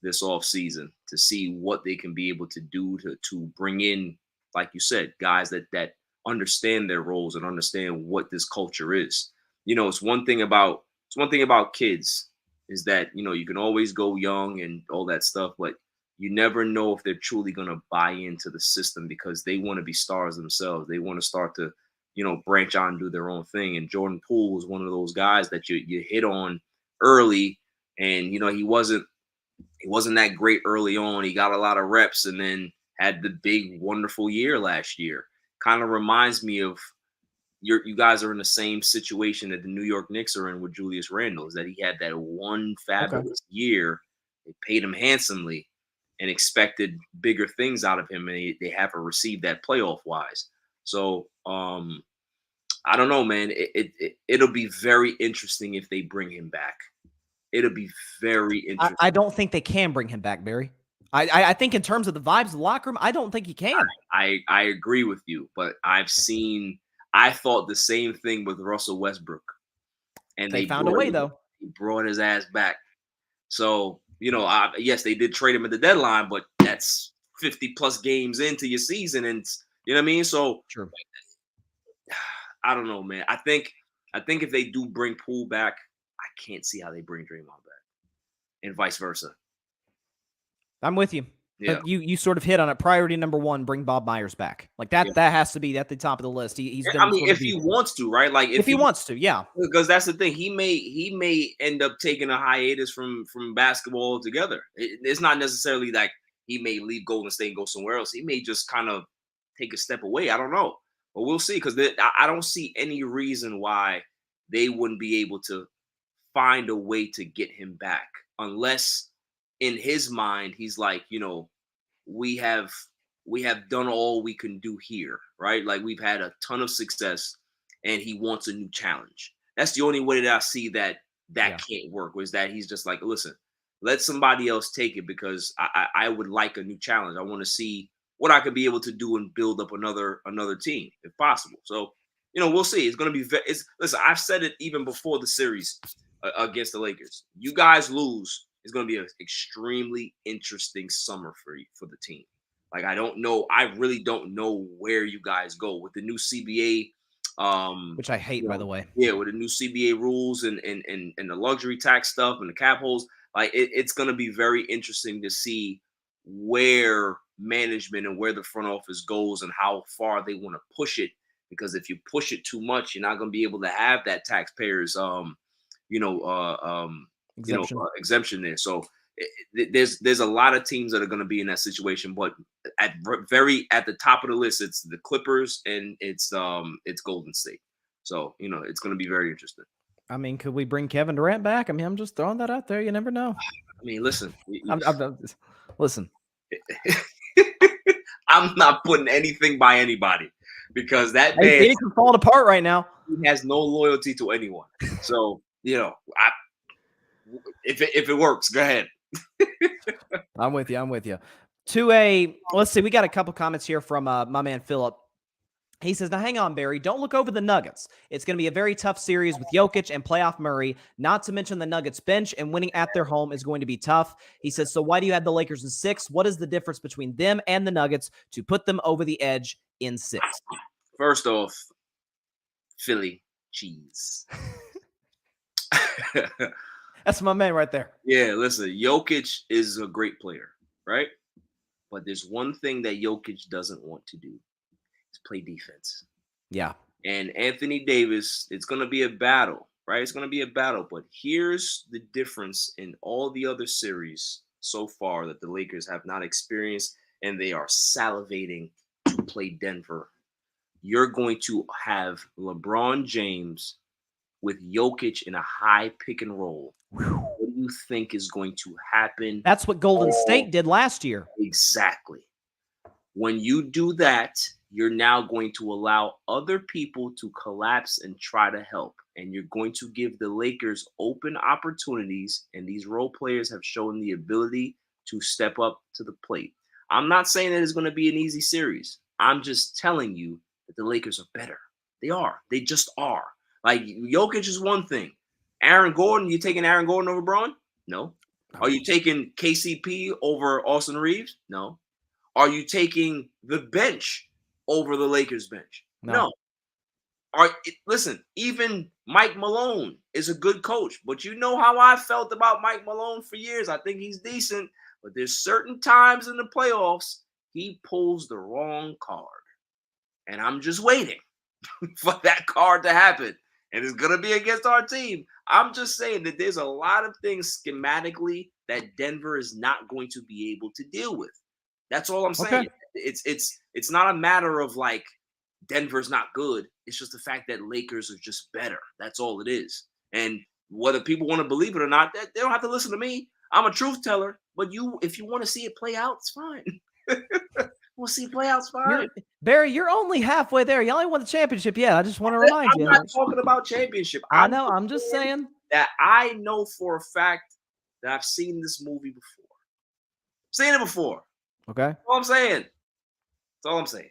this offseason to see what they can be able to do to bring in, like you said, guys that understand their roles and understand what this culture is. It's one thing about kids is that, you can always go young and all that stuff, but you never know if they're truly going to buy into the system because they want to be stars themselves. They want to start to, branch out and do their own thing. And Jordan Poole was one of those guys that you hit on early, and, he wasn't that great early on. He got a lot of reps and then had the big, wonderful year last year. Kind of reminds me of, you guys are in the same situation that the New York Knicks are in with Julius Randle, is that he had that one fabulous year. They paid him handsomely and expected bigger things out of him, and they haven't received that playoff wise. So I don't know, man. It'll be very interesting if they bring him back. It'll be very interesting. I don't think they can bring him back, Barry. I think in terms of the vibes of the locker room, I don't think he can. I agree with you, but I thought the same thing with Russell Westbrook. And they found a way, though. He brought his ass back. So, yes, they did trade him at the deadline, but that's 50-plus games into your season. And, you know what I mean? So, True. I don't know, man. I think if they do bring Poole back, I can't see how they bring Draymond back. And vice versa. I'm with you. Yeah. But you sort of hit on it. Priority number one, bring Bob Myers back. Like that. Yeah. That has to be at the top of the list. He's. If he wants to, right? Like if he wants to, yeah. Because that's the thing. He may end up taking a hiatus from basketball altogether. It's not necessarily like he may leave Golden State and go somewhere else. He may just kind of take a step away. I don't know, but we'll see. Because I don't see any reason why they wouldn't be able to find a way to get him back, unless in his mind he's like, we have done all we can do here, right? Like we've had a ton of success and he wants a new challenge. That's the only way that I see that can't work, was that he's just like, listen, let somebody else take it, because I would like a new challenge. I want to see what I could be able to do and build up another team if possible. So, we'll see. It's going to be, listen, I've said it even before the series against the Lakers. You guys lose, it's going to be an extremely interesting summer for the team. Like, I really don't know where you guys go with the new CBA. Which I hate, by the way. Yeah, with the new CBA rules and the luxury tax stuff and the cap holes. Like, it's going to be very interesting to see where management and where the front office goes and how far they want to push it. Because if you push it too much, you're not going to be able to have that taxpayers, exemption there. So there's a lot of teams that are going to be in that situation, but at the top of the list, it's the Clippers and it's Golden State. So, it's going to be very interesting. I mean, could we bring Kevin Durant back? I mean, I'm just throwing that out there. You never know. I mean, listen, listen, I'm not putting anything by anybody because that man Phoenix is falling apart right now. he has no loyalty to anyone. So if it works, go ahead. I'm with you. Let's see. We got a couple comments here from my man Philip. He says, now hang on, Barry. Don't look over the Nuggets. It's going to be a very tough series with Jokic and playoff Murray, not to mention the Nuggets bench, and winning at their home is going to be tough. He says, so why do you have the Lakers in 6? What is the difference between them and the Nuggets to put them over the edge in 6? First off, Philly cheese. That's my man right there. Yeah, listen, Jokic is a great player, right? But there's one thing that Jokic doesn't want to do. Play defense. Yeah. And Anthony Davis, it's going to be a battle, right? It's going to be a battle. But here's the difference in all the other series so far that the Lakers have not experienced, and they are salivating to play Denver. You're going to have LeBron James with Jokic in a high pick and roll. What do you think is going to happen? That's what Golden State did last year. Exactly. When you do that, you're now going to allow other people to collapse and try to help. And you're going to give the Lakers open opportunities. And these role players have shown the ability to step up to the plate. I'm not saying that it's going to be an easy series. I'm just telling you that the Lakers are better. They are. They just are. Like, Jokic is one thing. Aaron Gordon, you taking Aaron Gordon over Braun? No. Are you taking KCP over Austin Reeves? No. Are you taking the bench over the Lakers bench? No. Listen, even Mike Malone is a good coach, but you know how I felt about Mike Malone for years. I think he's decent, but there's certain times in the playoffs he pulls the wrong card. And I'm just waiting for that card to happen. And it's going to be against our team. I'm just saying that there's a lot of things schematically that Denver is not going to be able to deal with. That's all I'm saying. Okay. It's not a matter of like Denver's not good. It's just the fact that Lakers are just better. That's all it is. And whether people want to believe it or not, they don't have to listen to me. I'm a truth teller. But if you want to see it play out, it's fine. We'll see it play out, it's fine. Barry, you're only halfway there. You only won the championship. Yeah, I just want to remind you. I'm not talking about championship. I know. I'm just saying that I know for a fact that I've seen this movie before. Seen it before. Okay. That's all I'm saying. That's all I'm saying.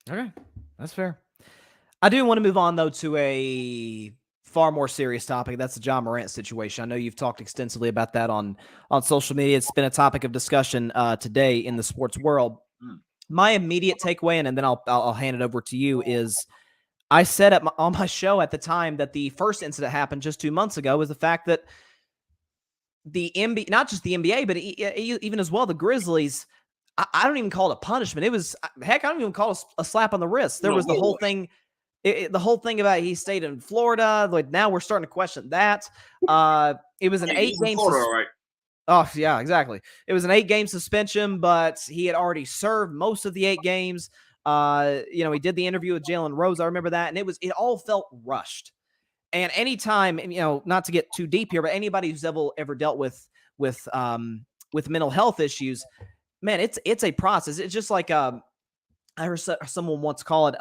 Okay. That's fair. I do want to move on, though, to a far more serious topic. That's the John Morant situation. I know you've talked extensively about that on social media. It's been a topic of discussion today in the sports world. My immediate takeaway, and then I'll hand it over to you, is I said on my show at the time that the first incident happened just 2 months ago was the fact that the NBA, not just the NBA, but even as well, the Grizzlies, I don't even call it a punishment. It was, heck, I don't even call it a slap on the wrist. There was the whole thing. The whole thing about he stayed in Florida. Like, now we're starting to question that. It was an 8-game right? Oh, yeah, exactly. It was an 8-game suspension, but he had already served most of the 8 games. He did the interview with Jalen Rose. I remember that. And it all felt rushed. And anytime, not to get too deep here, but anybody who's ever dealt with mental health issues, man, it's a process. It's just like I heard someone once call it,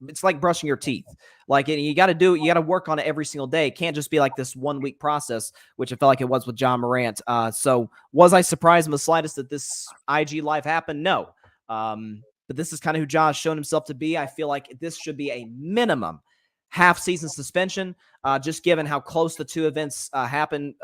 it's like brushing your teeth. Like, you got to do it. You got to work on it every single day. It can't just be like this 1-week process, which I felt like it was with John Morant. So was I surprised in the slightest that this IG live happened? No. But this is kind of who John's shown himself to be. I feel like this should be a minimum half-season suspension, just given how close the two events happen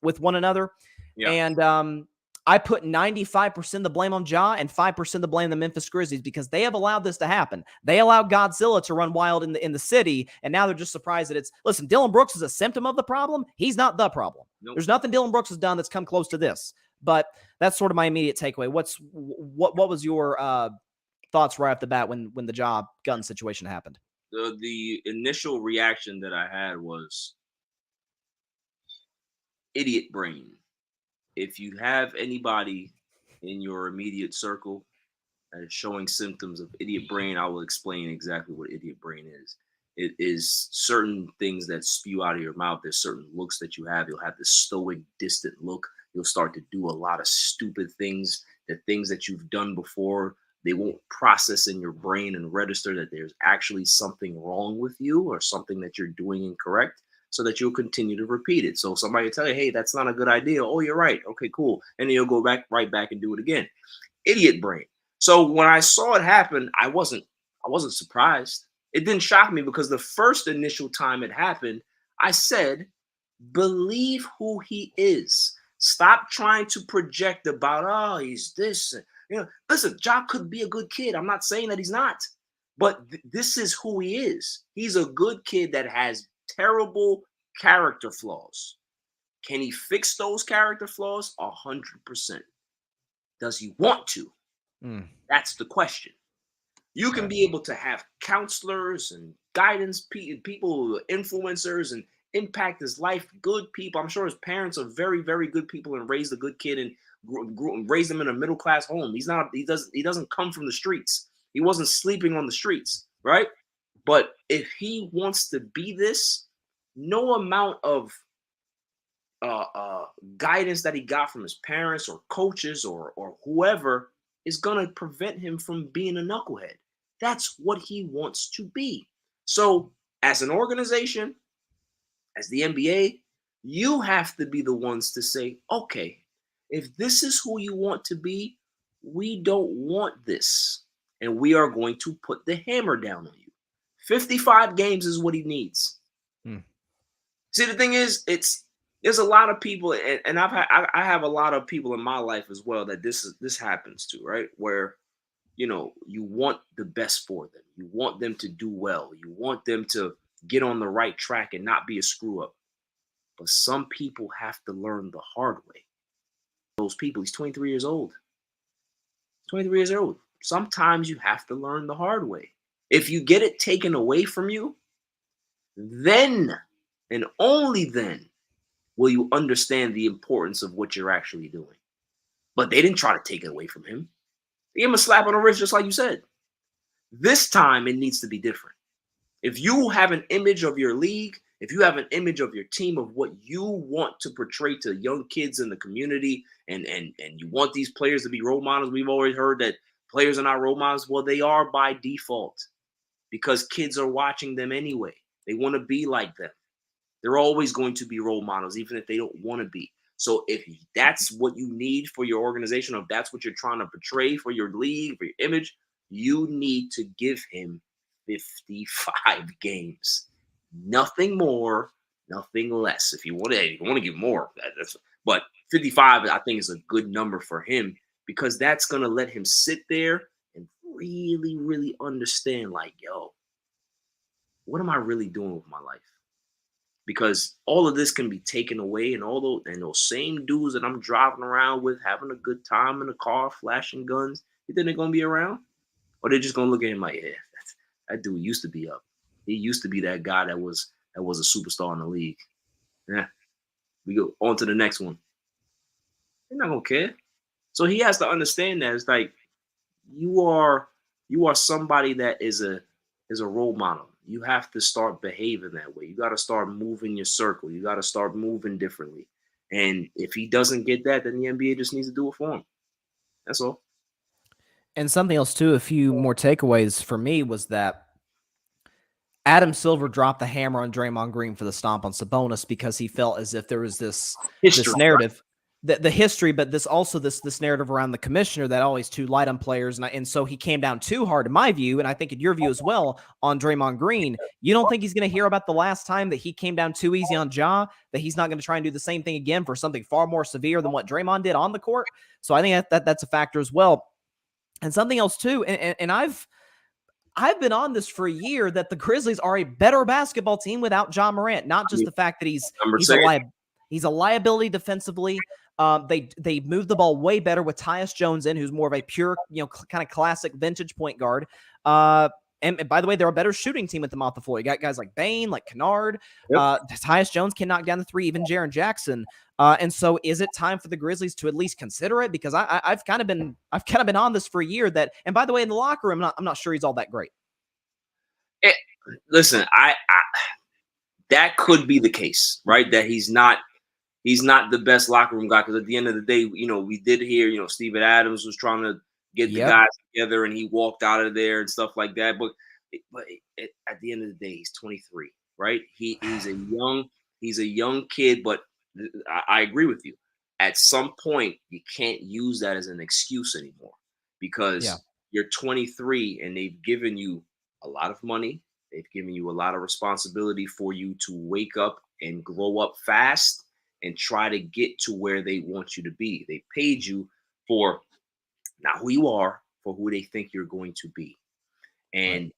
with one another. Yeah. And I put 95% of the blame on Ja and 5% of the blame on the Memphis Grizzlies because they have allowed this to happen. They allowed Godzilla to run wild in the city, and now they're just surprised that it's – listen, Dylan Brooks is a symptom of the problem. He's not the problem. Nope. There's nothing Dylan Brooks has done that's come close to this. But that's sort of my immediate takeaway. What was your thoughts right off the bat when the Ja gun situation happened? The initial reaction that I had was idiot brain. If you have anybody in your immediate circle that is showing symptoms of idiot brain, I will explain exactly what idiot brain is. It is certain things that spew out of your mouth. There's certain looks that you have. You'll have this stoic, distant look. You'll start to do a lot of stupid things, the things that you've done before. They won't process in your brain and register that there's actually something wrong with you or something that you're doing incorrect, so that you'll continue to repeat it. So somebody will tell you, hey, that's not a good idea. Oh, you're right. Okay, cool. And then you'll go right back and do it again. Idiot brain. So when I saw it happen, I wasn't surprised. It didn't shock me because the first initial time it happened, I said, believe who he is. Stop trying to project about, oh, he's this. Listen, Ja could be a good kid. I'm not saying that he's not, but this is who he is. He's a good kid that has terrible character flaws. Can he fix those character flaws? 100%. Does he want to? That's the question. You can be able to have counselors and guidance people, influencers, and impact his life. Good people. I'm sure his parents are very, very good people and raised a good kid and raised him in a middle class home. He doesn't come from the streets. He wasn't sleeping on the streets, right? But if he wants to be this, no amount of guidance that he got from his parents or coaches or whoever is gonna prevent him from being a knucklehead. That's what he wants to be. So as an organization, as the NBA, you have to be the ones to say, okay, if this is who you want to be, we don't want this. And we are going to put the hammer down on you. 55 games is what he needs. See, the thing is, there's a lot of people, and I have a lot of people in my life as well that this happens to, right? Where, you want the best for them. You want them to do well. You want them to get on the right track and not be a screw up. But some people have to learn the hard way. Those people, he's 23 years old. 23 years old. Sometimes you have to learn the hard way. If you get it taken away from you, then and only then will you understand the importance of what you're actually doing. But they didn't try to take it away from him. They gave him a slap on the wrist, just like you said. This time, it needs to be different. If you have an image of your league, if you have an image of your team of what you want to portray to young kids in the community, and you want these players to be role models, we've always heard that players are not role models. Well, they are by default because kids are watching them anyway. They want to be like them. They're always going to be role models, even if they don't want to be. So if that's what you need for your organization, or if that's what you're trying to portray for your league, for your image, you need to give him 55 games. Nothing more, nothing less. If you want to give more, but 55, I think, is a good number for him, because that's going to let him sit there and really, really understand, like, yo, what am I really doing with my life? Because all of this can be taken away, and those same dudes that I'm driving around with, having a good time in the car, flashing guns, you think they're going to be around? Or they're just going to look at him like, yeah, that dude used to be up. He used to be that guy that was a superstar in the league. Yeah, we go on to the next one. They're not going to care. So he has to understand that it's like, you are somebody that is a role model. You have to start behaving that way. You got to start moving your circle. You got to start moving differently. And if he doesn't get that, then the NBA just needs to do it for him. That's all. And something else too, a few more takeaways for me was that Adam Silver dropped the hammer on Draymond Green for the stomp on Sabonis because he felt as if there was this narrative. The history, but this narrative around the commissioner that always too light on players, and so he came down too hard, in my view, and I think in your view as well, on Draymond Green. You don't think he's going to hear about the last time that he came down too easy on Ja, that he's not going to try and do the same thing again for something far more severe than what Draymond did on the court? So I think that's a factor as well. And something else too, and I've been on this for a year, that the Grizzlies are a better basketball team without Ja Morant. Not just the fact that he's a liability defensively. They move the ball way better with Tyus Jones in, who's more of a pure, kind of classic vintage point guard. And by the way, they're a better shooting team with them off the floor. You got guys like Bane, like Kennard. Yep. Tyus Jones can knock down the three, even Jaren Jackson. And so, is it time for the Grizzlies to at least consider it? Because I've kind of been on this for a year. That, and by the way, in the locker room, I'm not sure he's all that great. Listen, I that could be the case, right? That he's not he's not the best locker room guy, because at the end of the day, we did hear, Steven Adams was trying to get the guys together, and he walked out of there and stuff like that. But at the end of the day, he's 23, right? He's a young kid, but I agree with you. At some point, you can't use that as an excuse anymore, because you're 23 and they've given you a lot of money. They've given you a lot of responsibility for you to wake up and grow up fast and try to get to where they want you to be. They paid you for not who you are, for who they think you're going to be. And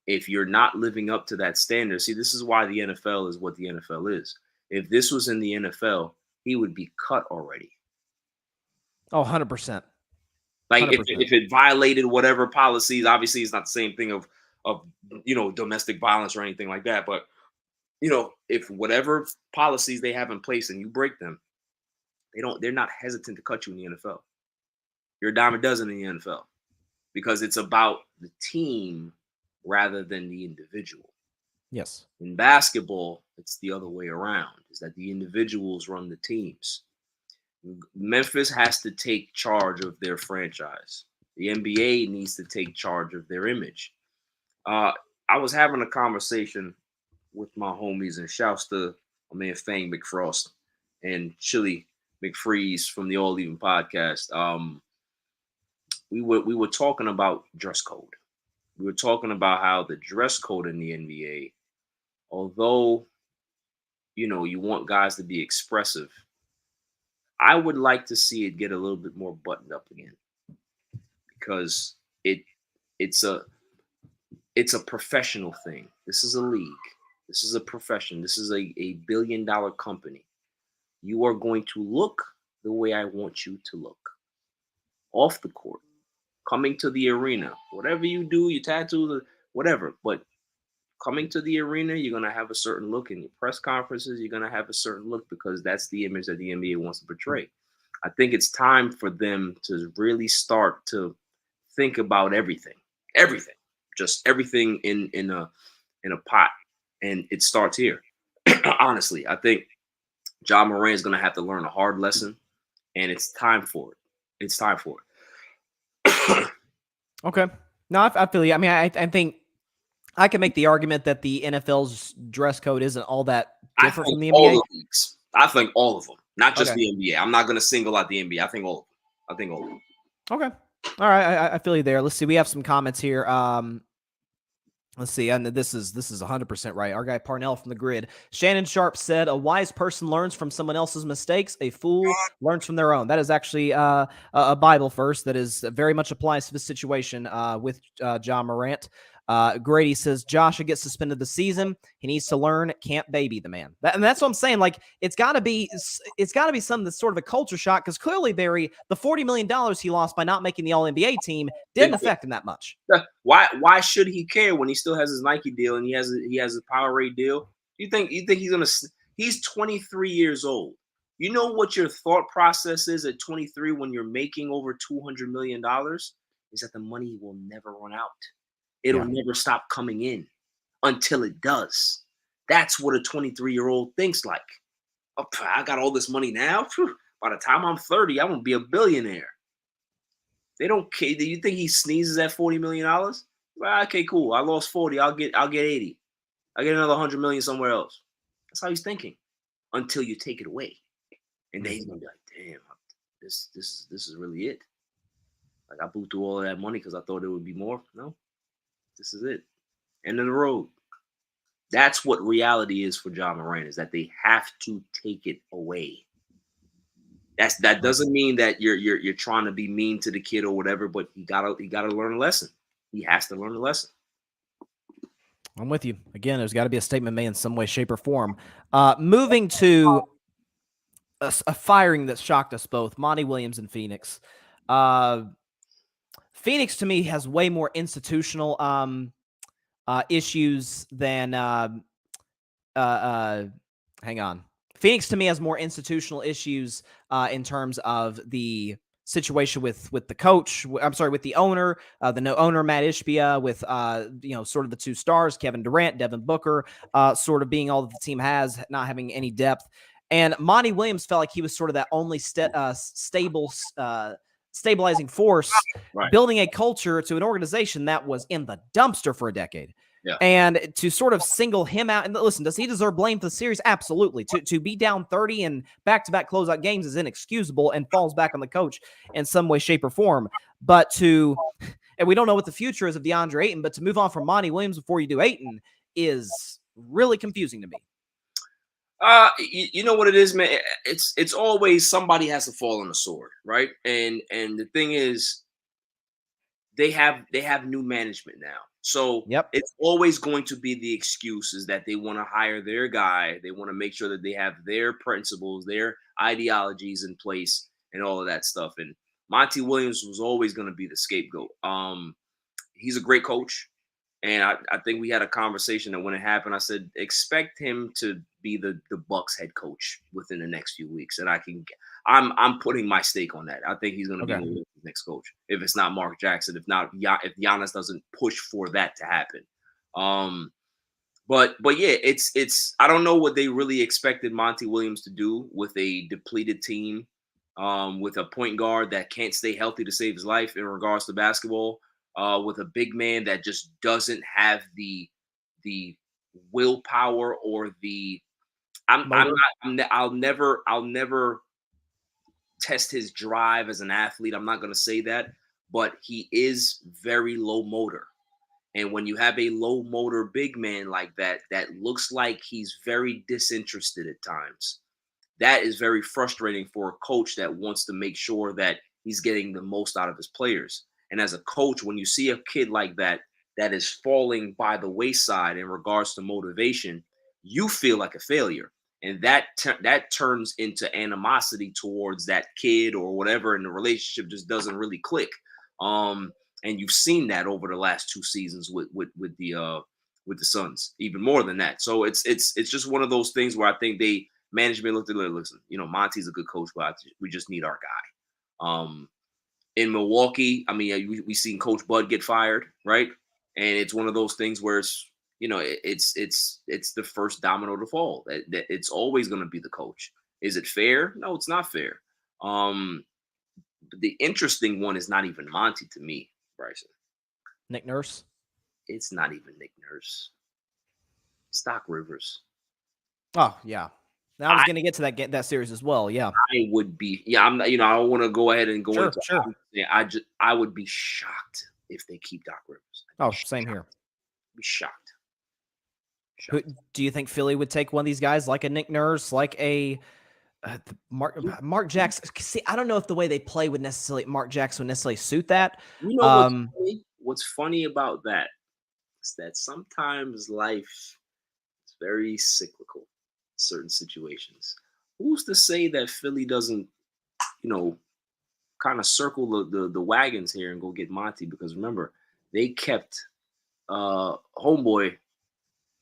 if you're not living up to that standard, see, this is why the NFL is what the NFL is. If this was in the NFL, he would be cut already. Oh, 100%. Like if it violated whatever policies, obviously it's not the same thing of domestic violence or anything like that. But if whatever policies they have in place and you break them, they're not hesitant to cut you in the NFL. You're a dime a dozen in the NFL, because it's about the team rather than the individual. Yes. In basketball, it's the other way around, is that the individuals run the teams. Memphis has to take charge of their franchise. The NBA needs to take charge of their image. I was having a conversation with my homies, and shouts to my man Fang McFrost and Chili McFreeze from the All Even podcast. We were talking about dress code. We were talking about how the dress code in the NBA, although you want guys to be expressive, I would like to see it get a little bit more buttoned up again, because it's a professional thing. This is a league. This is a profession. This is a billion-dollar company. You are going to look the way I want you to look. Off the court, coming to the arena, whatever you do, your tattoos, whatever, but coming to the arena, you're going to have a certain look. In your press conferences, you're going to have a certain look, because that's the image that the NBA wants to portray. I think it's time for them to really start to think about everything, just everything in a pot. And it starts here. Honestly, I think Ja Morant is going to have to learn a hard lesson, and it's time for it. It's time for it. Okay. No, I feel you. I mean, I think I can make the argument that the NFL's dress code isn't all that different from the NBA. All the leagues. I think all of them, not just the NBA. I'm not going to single out the NBA. I think all of them. Okay. All right. I feel you there. Let's see. We have some comments here. Let's see. And this is 100% right. Our guy Parnell from the Grid. Shannon Sharp said, "A wise person learns from someone else's mistakes. A fool learns from their own." That is actually a Bible verse that is very much applies to this situation with Ja Morant. Grady says Josh should get suspended this season. He needs to learn. Can't baby the man. And that's what I'm saying. Like, it's got to be something that's sort of a culture shock, because clearly, Barry, the $40 million he lost by not making the All NBA team didn't affect him that much. Why should he care when he still has his Nike deal and he has a Powerade deal? You think he's gonna? He's 23 years old. You know what your thought process is at 23 when you're making over $200 million is that the money will never run out. It'll never stop coming in until it does. That's what a 23-year-old thinks like. Oh, I got all this money now. By the time I'm 30, I'm gonna be a billionaire. They don't care. Do you think he sneezes at $40 million? Well, okay, cool. I lost 40. I'll get 80. I'll get another 100 million somewhere else. That's how he's thinking until you take it away, and then he's gonna be like, "Damn, this is really it." Like, I blew through all of that money because I thought there would be more. No. This is it. End of the road. That's what reality is for Ja Morant, is that they have to take it away. That doesn't mean that you're trying to be mean to the kid or whatever, but he gotta learn a lesson. He has to learn a lesson. I'm with you. Again, there's got to be a statement made in some way, shape, or form. Moving to a firing that shocked us both, Monty Williams in Phoenix. Phoenix, to me, has way more institutional issues than hang on. Phoenix, to me, has more institutional issues in terms of the situation with the coach. I'm sorry, with the owner, the no owner, Matt Ishbia, with sort of the two stars, Kevin Durant, Devin Booker, sort of being all that the team has, not having any depth. And Monty Williams felt like he was sort of that only stabilizing force, Right. building a culture to an organization that was in the dumpster for a decade. Yeah. And to sort of single him out, and listen, does he deserve blame for the series? Absolutely. To be down 30 and back-to-back closeout games is inexcusable and falls back on the coach in some way, shape, or form. But and we don't know what the future is of DeAndre Ayton, but to move on from Monty Williams before you do Ayton is really confusing to me. You know what it is, man. It's always somebody has to fall on the sword, right? And the thing is, they have new management now, so it's always going to be the excuses that they want to hire their guy. They want to make sure that they have their principles, their ideologies in place, and all of that stuff. And Monty Williams was always going to be the scapegoat. He's a great coach. And I think we had a conversation that when it happened, I said, expect him to be the Bucks head coach within the next few weeks. And I'm putting my stake on that. I think he's going to be the next coach. If it's not Mark Jackson, if Giannis doesn't push for that to happen. But yeah, it's I don't know what they really expected Monty Williams to do with a depleted team, with a point guard that can't stay healthy to save his life in regards to basketball. With a big man that just doesn't have the willpower or I'll never test his drive as an athlete. I'm not going to say that, but he is very low motor. And when you have a low motor big man like that looks like he's very disinterested at times, that is very frustrating for a coach that wants to make sure that he's getting the most out of his players. And as a coach, when you see a kid like that is falling by the wayside in regards to motivation, you feel like a failure. And that turns into animosity towards that kid or whatever, and the relationship just doesn't really click. And you've seen that over the last 2 seasons with the Suns, even more than that. So it's just one of those things where I think management looked at it, listen, Monty's a good coach, but we just need our guy. In Milwaukee, I mean, we seen Coach Bud get fired, right? And it's one of those things where it's the first domino to fall. That it's always going to be the coach. Is it fair? No, it's not fair. The interesting one is not even Monty to me, Bryson. Nick Nurse? It's not even Nick Nurse. Stock Rivers. Oh, yeah. I was going to get to that series as well. Yeah, I would be. Yeah, I'm not. I don't want to go ahead and go into. Sure. I would be shocked if they keep Doc Rivers. Same here. Be shocked. Do you think Philly would take one of these guys like a Nick Nurse, like a Mark Jackson? See, I don't know if the way they play would necessarily suit that. What's funny about that is that sometimes life is very cyclical. Certain situations. Who's to say that Philly doesn't, kind of circle the wagons here and go get Monty? Because remember, they kept homeboy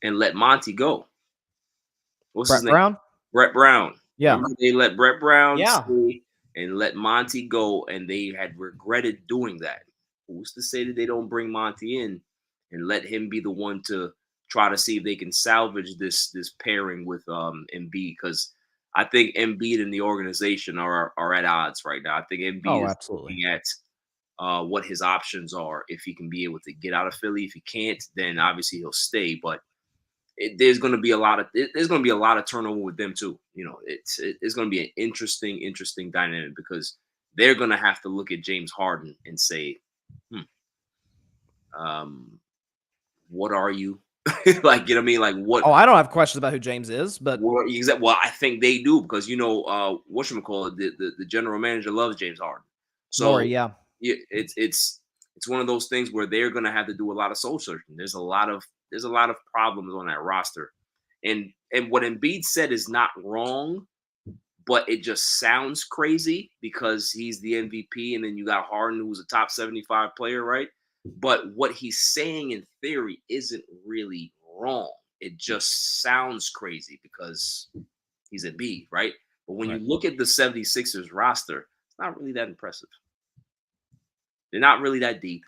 and let Monty go. What's his name? Brown? Brett Brown. Yeah. Remember, they let Brett Brown stay and let Monty go, and they had regretted doing that. Who's to say that they don't bring Monty in and let him be the one to try to see if they can salvage this pairing with Embiid? Because I think Embiid and the organization are at odds right now. I think Embiid is looking at what his options are if he can be able to get out of Philly. If he can't, then obviously he'll stay. But there's going to be a lot of turnover with them too. It's going to be an interesting dynamic because they're going to have to look at James Harden and say, what are you? Like, you know what I mean? Like, what? Oh, I don't have questions about who James is, but well, I think they do because whatchamacallit, the general manager loves James Harden. So it's one of those things where they're gonna have to do a lot of soul searching. There's a lot of problems on that roster. And what Embiid said is not wrong, but it just sounds crazy because he's the MVP, and then you got Harden, who's a top 75 player, right? But what he's saying in theory isn't really wrong. It just sounds crazy because he's a B, right? But when you look at the 76ers roster, it's not really that impressive. They're not really that deep.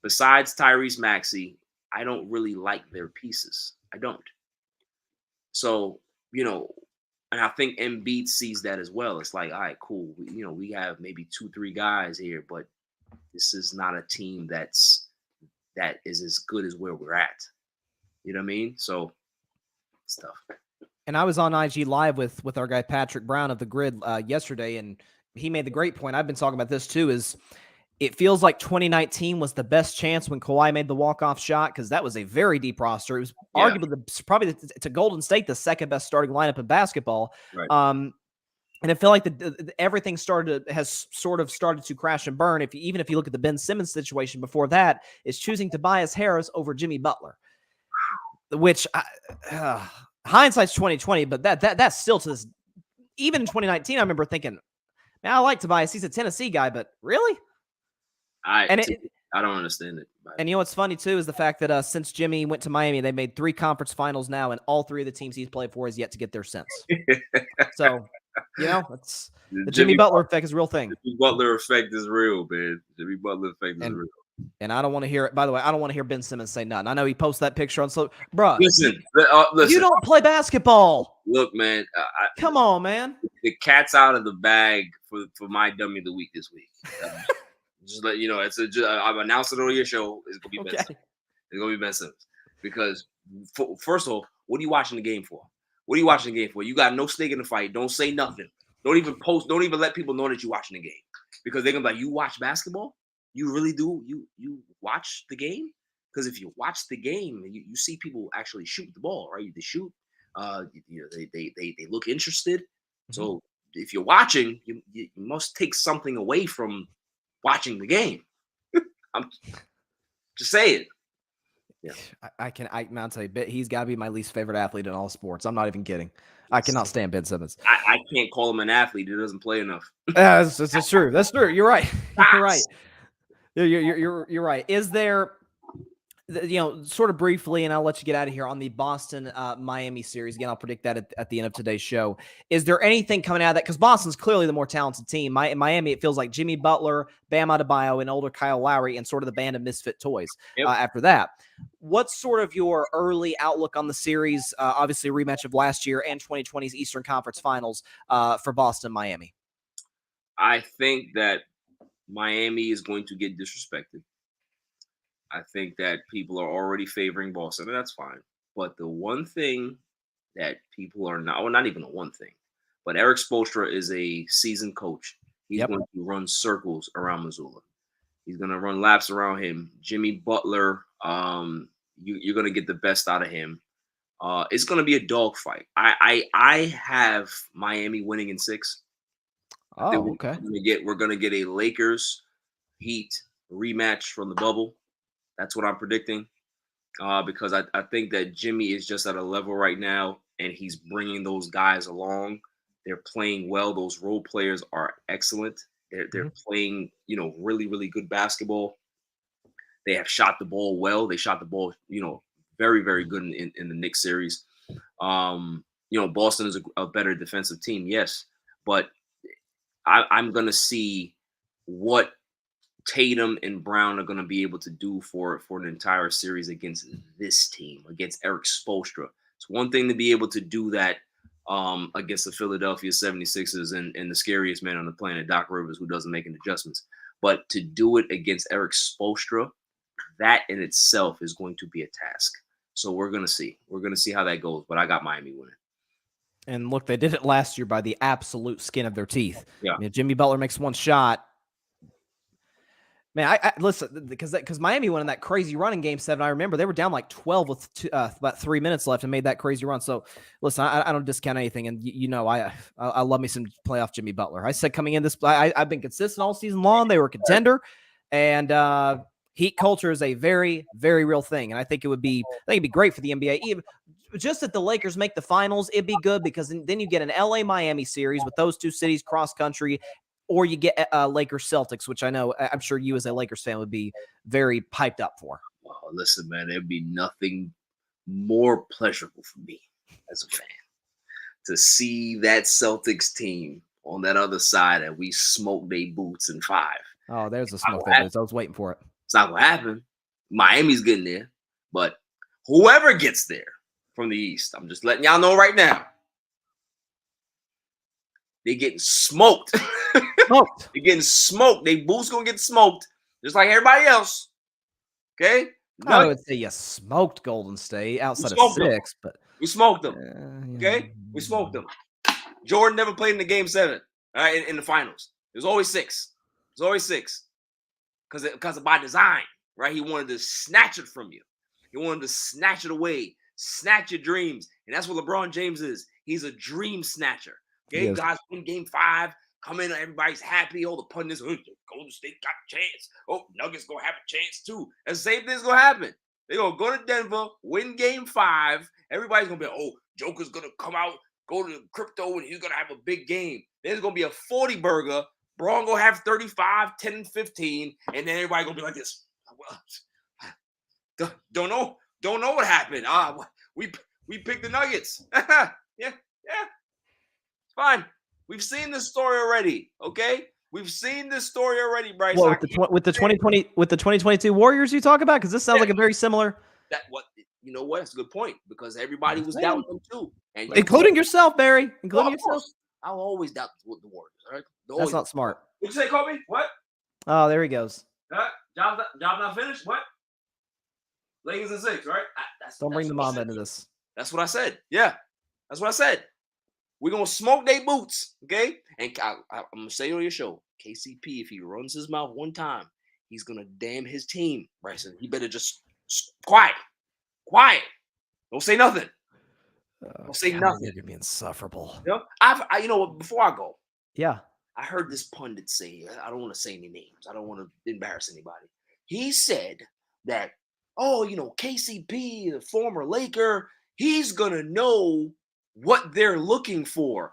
Besides Tyrese Maxey, I don't really like their pieces. I don't. So, And I think Embiid sees that as well. It's like, all right, cool. We have maybe 2-3 guys here, but this is not a team that is as good as where we're at. You know what I mean? So it's tough. And I was on IG Live with our guy Patrick Brown of the Grid yesterday, and he made the great point. I've been talking about this too. Is it feels like 2019 was the best chance when Kawhi made the walk-off shot, because that was a very deep roster. It was arguably probably to Golden State the second best starting lineup in basketball. Right. And it felt like everything has sort of started to crash and burn. Even if you look at the Ben Simmons situation before that, is choosing Tobias Harris over Jimmy Butler, which hindsight's 2020, but that's still to this. Even in 2019, I remember thinking, man, I like Tobias. He's a Tennessee guy, but really? I don't understand it. And you know what's funny too is the fact that since Jimmy went to Miami, they made 3 conference finals now, and all 3 of the teams he's played for has yet to get their sense. So, it's the Jimmy Butler effect is a real thing. Jimmy Butler effect is real, man. Jimmy Butler effect is real. And I don't want to hear it. By the way, I don't want to hear Ben Simmons say nothing. I know he posted that picture on bro. Listen, you don't play basketball. Look, man. Come on, man. The cat's out of the bag for my dummy of the week this week. Just let you know, I've announced it on your show. It's gonna be Ben Simmons. It's gonna be Ben Simmons. Because first of all, what are you watching the game for? What are you watching the game for? You got no stake in the fight. Don't say nothing. Don't even post. Don't even let people know that you're watching the game, because they're gonna be like, you watch basketball? You really do? You watch the game? Because if you watch the game, you see people actually shoot the ball, right? They shoot. They look interested. Mm-hmm. So if you're watching, you must take something away from watching the game. I'm just saying. Yeah, I'll tell you, he's got to be my least favorite athlete in all sports. I'm not even kidding. I cannot stand Ben Simmons. I can't call him an athlete. He doesn't play enough. That's true. That's true. You're right. You're right. You're right. Is there, sort of briefly, and I'll let you get out of here, on the Boston Miami series. Again, I'll predict that at the end of today's show. Is there anything coming out of that? Because Boston's clearly the more talented team. Miami, it feels like Jimmy Butler, Bam Adebayo, and older Kyle Lowry, and sort of the band of misfit toys. Yep. After that, what's sort of your early outlook on the series? Obviously, a rematch of last year and 2020's Eastern Conference Finals for Boston Miami. I think that Miami is going to get disrespected. I think that people are already favoring Boston, and that's fine. But the one thing that people are not even the one thing, but Eric Spoelstra is a seasoned coach. He's going to run circles around Missoula. He's going to run laps around him. Jimmy Butler, you're going to get the best out of him. It's going to be a dogfight. I have Miami winning in 6. Oh, okay. We're going to get a Lakers Heat rematch from the bubble. That's what I'm predicting, because I think that Jimmy is just at a level right now, and he's bringing those guys along. They're playing well. Those role players are excellent. They're playing, really, really good basketball. They have shot the ball well. They shot the ball, very, very good in the Knicks series. Boston is a better defensive team, yes, but I'm going to see what Tatum and Brown are going to be able to do for an entire series against this team, against Eric Spoelstra. It's one thing to be able to do that against the Philadelphia 76ers and the scariest man on the planet, Doc Rivers, who doesn't make any adjustments. But to do it against Eric Spoelstra, that in itself is going to be a task. So we're going to see. We're going to see how that goes. But I got Miami winning. And look, they did it last year by the absolute skin of their teeth. Yeah. I mean, if Jimmy Butler makes one shot, man, I listen, because Miami went in that crazy run in Game 7. I remember they were down like 12 with about 3 minutes left and made that crazy run. So, listen, I don't discount anything. And, I love me some playoff Jimmy Butler. I said coming in this, I've been consistent all season long. They were a contender. And Heat culture is a very, very real thing. And I think it'd be great for the NBA. Even just that the Lakers make the finals, it'd be good, because then you get an LA-Miami series with those two cities cross country. Or you get Lakers Celtics, which I'm sure you as a Lakers fan would be very piped up for. Oh, listen, man, there'd be nothing more pleasurable for me as a fan to see that Celtics team on that other side and we smoke their boots in 5. Oh, there's a smoke there. I was waiting for it. It's not going to happen. Miami's getting there, but whoever gets there from the East, I'm just letting y'all know right now, They getting smoked. Smoked. They're getting smoked. They boots gonna get smoked, just like everybody else. Okay. I would say you smoked Golden State outside of 6, but we smoked them. Okay, we smoked them. Jordan never played in the game 7. All right, in the finals. It was always 6. It was always 6. Because by design, right? He wanted to snatch it from you. He wanted to snatch it away, snatch your dreams, and that's what LeBron James is. He's a dream snatcher. Okay, guys, win game 5. Come in, everybody's happy. All the pundits, Golden State got a chance. Oh, Nuggets gonna have a chance too. And the same thing's gonna happen. They're gonna go to Denver, win game 5. Everybody's gonna be, oh, Joker's gonna come out, go to crypto, and he's gonna have a big game. There's gonna be a 40 burger. Braun gonna have 35, 10, and 15, and then everybody gonna be like this. Don't know what happened. We picked the Nuggets. yeah. It's fine. We've seen this story already. Okay, we've seen this story already, Bryson. Well, with the 2022 Warriors you talk about, because this sounds like a very similar. You know what? That's a good point, because everybody was doubting them too, including yourself, Barry. Including yourself. I'll always doubt the Warriors. All right, that's not smart. What'd you say, Kobe? What? Oh, there he goes. Job not finished. What? Lakers in 6, right? Don't bring the mom into this. That's what I said. Yeah, that's what I said. We're going to smoke their boots, okay? And I'm going to say on your show, KCP, if he runs his mouth one time, he's going to damn his team, Bryson. He better just quiet. Don't say nothing. Don't say nothing. You're going to be insufferable. You know, before I go. Yeah. I heard this pundit say, I don't want to say any names. I don't want to embarrass anybody. He said that, KCP, the former Laker, he's going to know what they're looking for.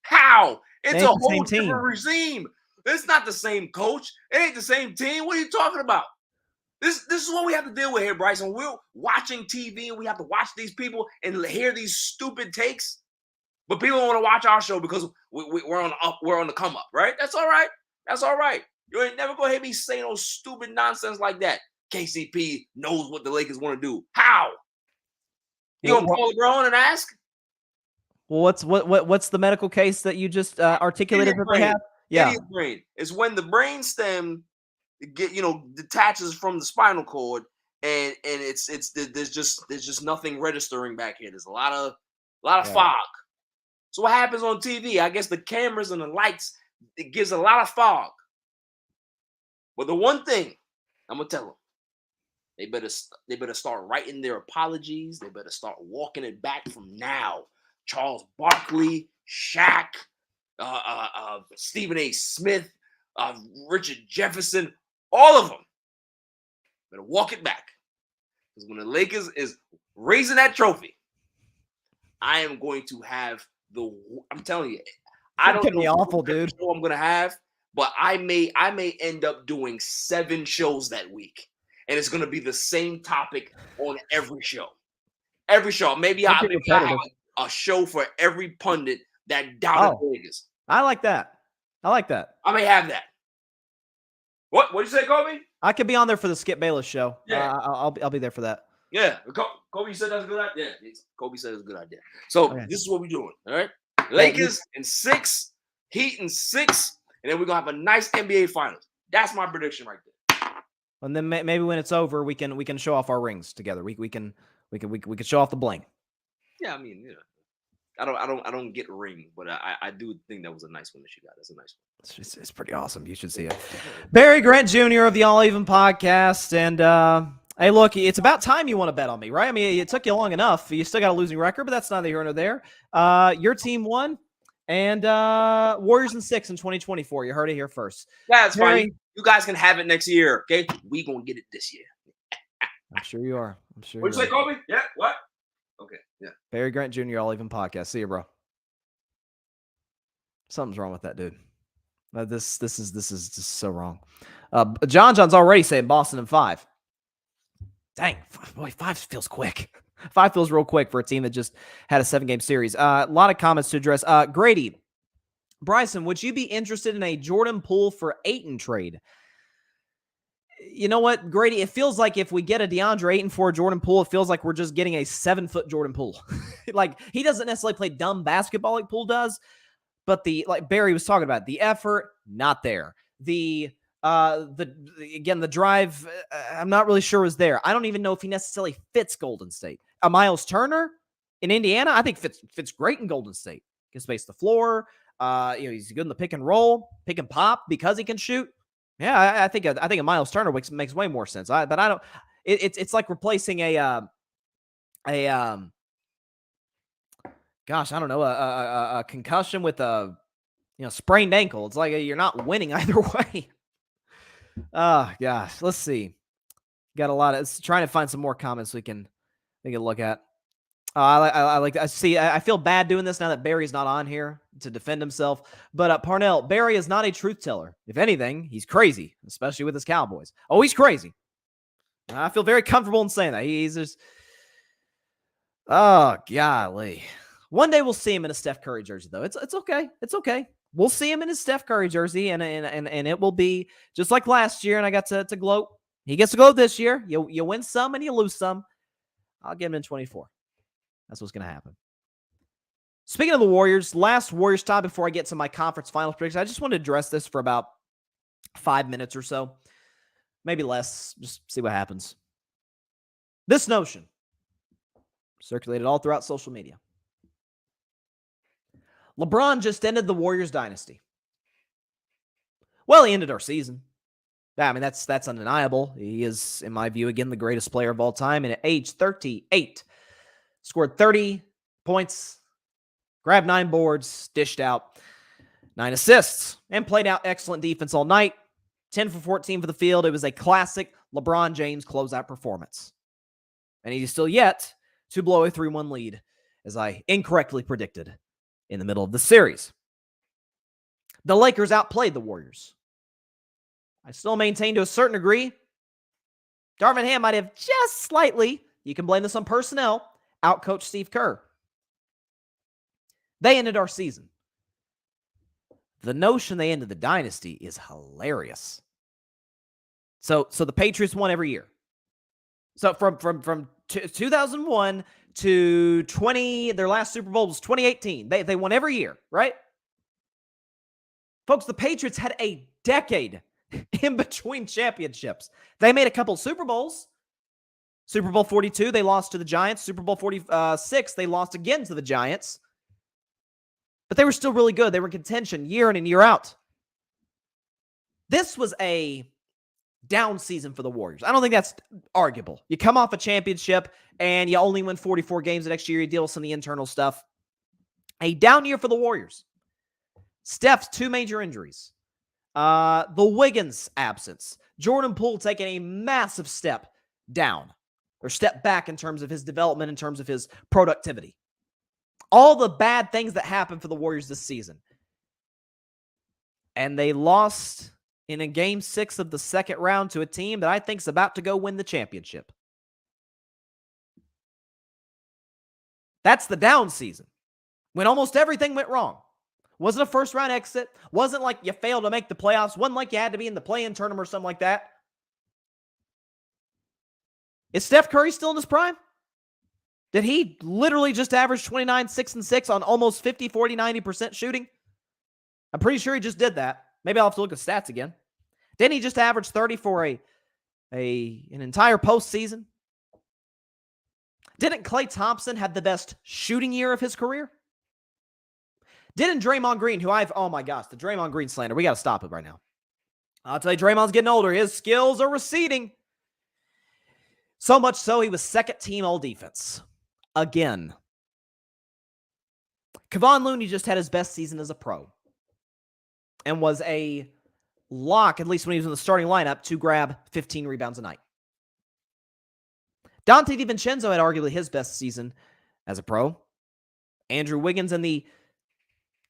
How? It's a whole different regime. It's not the same coach. It ain't the same team. What are you talking about? This is what we have to deal with here, Bryson. We're watching TV and we have to watch these people and hear these stupid takes. But people don't want to watch our show because we're on the come up, right? That's all right. That's all right. You ain't never gonna hear me say no stupid nonsense like that. KCP knows what the Lakers want to do. How? You gonna call LeBron and ask? Well, what's the medical case that you just articulated that they have? Yeah, idiot brain. It's when the brain stem detaches from the spinal cord, and there's just nothing registering back here. There's a lot of fog. So what happens on TV? I guess the cameras and the lights, it gives a lot of fog. But the one thing I'm gonna tell them, they better start writing their apologies. They better start walking it back from now. Charles Barkley, Shaq, Stephen A. Smith, Richard Jefferson, all of them better walk it back. Because when the Lakers is raising that trophy, I am going to have I'm telling you, I don't know awful, dude. Show I'm gonna have, but I may end up doing 7 shows that week, and it's gonna be the same topic on every show. Every show, maybe I'll have a show for every pundit that doubted the Lakers. I like that. I may have that. What did you say, Kobe? I could be on there for the Skip Bayless show. Yeah, I'll be there for that. Yeah, Kobe said that's a good idea. Yeah, Kobe said it's a good idea. So This is what we're doing. All right, Lakers in 6, Heat in 6, and then we're gonna have a nice NBA Finals. That's my prediction right there. And then maybe when it's over, we can show off our rings together. We can show off the bling. Yeah, I mean, I don't get a ring, but I do think that was a nice one that you got. That's a nice one. It's pretty awesome. You should see it. Barry Grant Jr. of the All Even Podcast, and hey, look, it's about time you want to bet on me, right? I mean, it took you long enough. You still got a losing record, but that's neither here nor there. Your team won, and Warriors in 6 in 2024. You heard it here first. Yeah, it's fine. You guys can have it next year, okay? We gonna get it this year. I'm sure you are. What'd you say, Kobe? Yeah, what? Okay, yeah. Barry Grant Jr. All Even Podcast. See you, bro. Something's wrong with that dude. This is just so wrong. John's already saying Boston in 5. Dang, boy, 5 feels quick. 5 feels real quick for a team that just had a 7-game series. A lot of comments to address. Grady, Bryson, would you be interested in a Jordan Poole for Ayton trade? You know what, Grady? It feels like if we get a DeAndre Ayton for a Jordan Poole, it feels like we're just getting a 7-foot Jordan Poole. Like, he doesn't necessarily play dumb basketball like Poole does, but like Barry was talking about, the effort, not there. The drive, I'm not really sure is there. I don't even know if he necessarily fits Golden State. Miles Turner in Indiana, I think fits great in Golden State. Can space the floor. He's good in the pick and roll, pick and pop because he can shoot. Yeah, I think a Miles Turner makes way more sense. But I don't. It's like replacing a concussion with a sprained ankle. It's like you're not winning either way. Oh gosh, let's see. Got a lot of trying to find some more comments we can look at. I feel bad doing this now that Barry's not on here to defend himself. But Parnell, Barry is not a truth teller. If anything, he's crazy, especially with his Cowboys. Oh, he's crazy. I feel very comfortable in saying that. He's just, oh golly. One day we'll see him in a Steph Curry jersey, though. It's okay. It's okay. We'll see him in his Steph Curry jersey, and it will be just like last year. And I got to gloat. He gets to gloat this year. You win some and you lose some. I'll get him in 24. That's what's going to happen. Speaking of the Warriors, last Warriors time before I get to my conference finals predictions, I just want to address this for about 5 minutes or so. Maybe less. Just see what happens. This notion circulated all throughout social media. LeBron just ended the Warriors dynasty. Well, he ended our season. I mean, that's undeniable. He is, in my view, again, the greatest player of all time. And at age 38, scored 30 points, grabbed 9 boards, dished out 9 assists, and played out excellent defense all night. 10 for 14 for the field. It was a classic LeBron James closeout performance. And he's still yet to blow a 3-1 lead, as I incorrectly predicted in the middle of the series. The Lakers outplayed the Warriors. I still maintain to a certain degree, Darvin Ham might have just slightly, you can blame this on personnel, outcoached Steve Kerr. They ended our season. The notion they ended the dynasty is hilarious. So the Patriots won every year. So from 2001 to their last Super Bowl was 2018. They won every year, right? Folks, the Patriots had a decade in between championships. They made a couple Super Bowls. Super Bowl 42, they lost to the Giants. Super Bowl 46, they lost again to the Giants. But they were still really good. They were in contention year in and year out. This was a down season for the Warriors. I don't think that's arguable. You come off a championship and you only win 44 games the next year. You deal with some of the internal stuff. A down year for the Warriors. Steph's 2 major injuries. The Wiggins absence. Jordan Poole taking a massive step down or step back in terms of his development, in terms of his productivity. All the bad things that happened for the Warriors this season. And they lost in a game 6 of the second round to a team that I think is about to go win the championship. That's the down season. When almost everything went wrong. Wasn't a first round exit. Wasn't like you failed to make the playoffs. Wasn't like you had to be in the play-in tournament or something like that. Is Steph Curry still in his prime? Did he literally just average 29, 6, and 6 on almost 50, 40, 90% shooting? I'm pretty sure he just did that. Maybe I'll have to look at stats again. Didn't he just average 30 for an entire postseason? Didn't Klay Thompson have the best shooting year of his career? Didn't Draymond Green, oh my gosh, the Draymond Green slander, we got to stop it right now. I'll tell you, Draymond's getting older. His skills are receding. So much so, he was second team all defense. Again. Kevon Looney just had his best season as a pro. And was a lock, at least when he was in the starting lineup, to grab 15 rebounds a night. Dante DiVincenzo had arguably his best season as a pro. Andrew Wiggins in the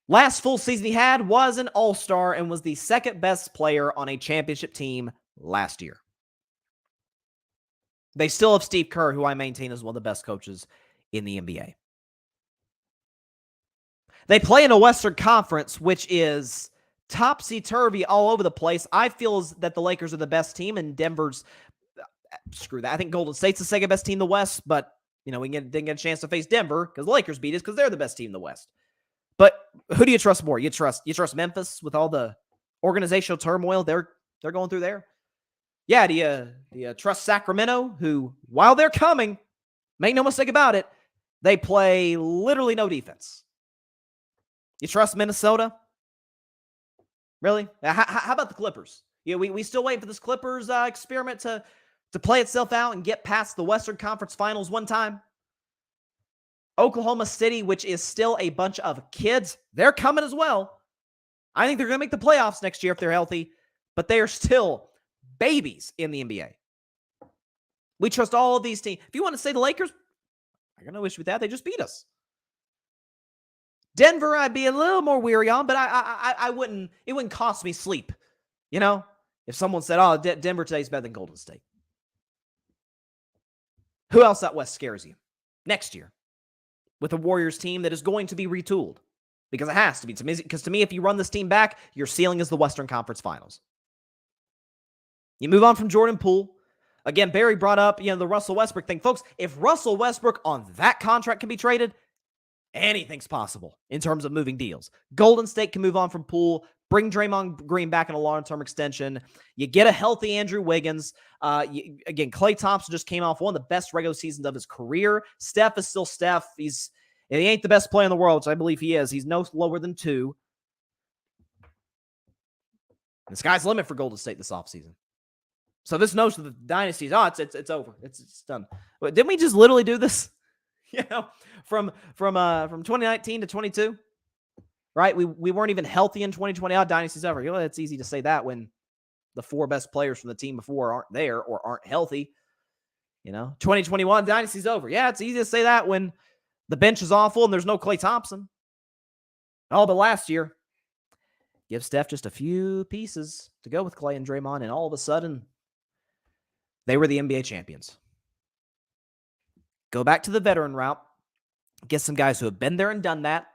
last full season he had was an all-star and was the second best player on a championship team last year. They still have Steve Kerr, who I maintain is one of the best coaches in the NBA. They play in a Western Conference, which is topsy-turvy all over the place. I feel that the Lakers are the best team, and Denver's, screw that. I think Golden State's the second best team in the West, but we didn't get a chance to face Denver because the Lakers beat us because they're the best team in the West. But who do you trust more? You trust Memphis with all the organizational turmoil they're going through there? Yeah, do you trust Sacramento, who, while they're coming, make no mistake about it, they play literally no defense? You trust Minnesota? Really? How about the Clippers? Yeah, we still wait for this Clippers experiment to play itself out and get past the Western Conference Finals one time. Oklahoma City, which is still a bunch of kids, they're coming as well. I think they're going to make the playoffs next year if they're healthy, but they are still babies in the NBA. We trust all of these teams. If you want to say the Lakers, I got no issue with that. They just beat us. Denver, I'd be a little more weary on, but I wouldn't. It wouldn't cost me sleep. You know, if someone said, "Oh, Denver today's better than Golden State." Who else out west scares you next year with a Warriors team that is going to be retooled? Because it has to be. Because to me, if you run this team back, your ceiling is the Western Conference Finals. You move on from Jordan Poole. Again, Barry brought up, the Russell Westbrook thing. Folks, if Russell Westbrook on that contract can be traded, anything's possible in terms of moving deals. Golden State can move on from Poole, bring Draymond Green back in a long-term extension. You get a healthy Andrew Wiggins. Again, Klay Thompson just came off one of the best regular seasons of his career. Steph is still Steph. He ain't the best player in the world, which I believe he is. He's no lower than 2. The sky's the limit for Golden State this offseason. So this notion of the dynasty is, it's over. It's done. But didn't we just literally do this? From 2019 to 22, right? We weren't even healthy in 2020. Dynasty's over. It's easy to say that when the 4 best players from the team before aren't there or aren't healthy. 2021, dynasty's over. Yeah, it's easy to say that when the bench is awful and there's no Klay Thompson. But last year, give Steph just a few pieces to go with Klay and Draymond, and all of a sudden, they were the NBA champions. Go back to the veteran route. Get some guys who have been there and done that.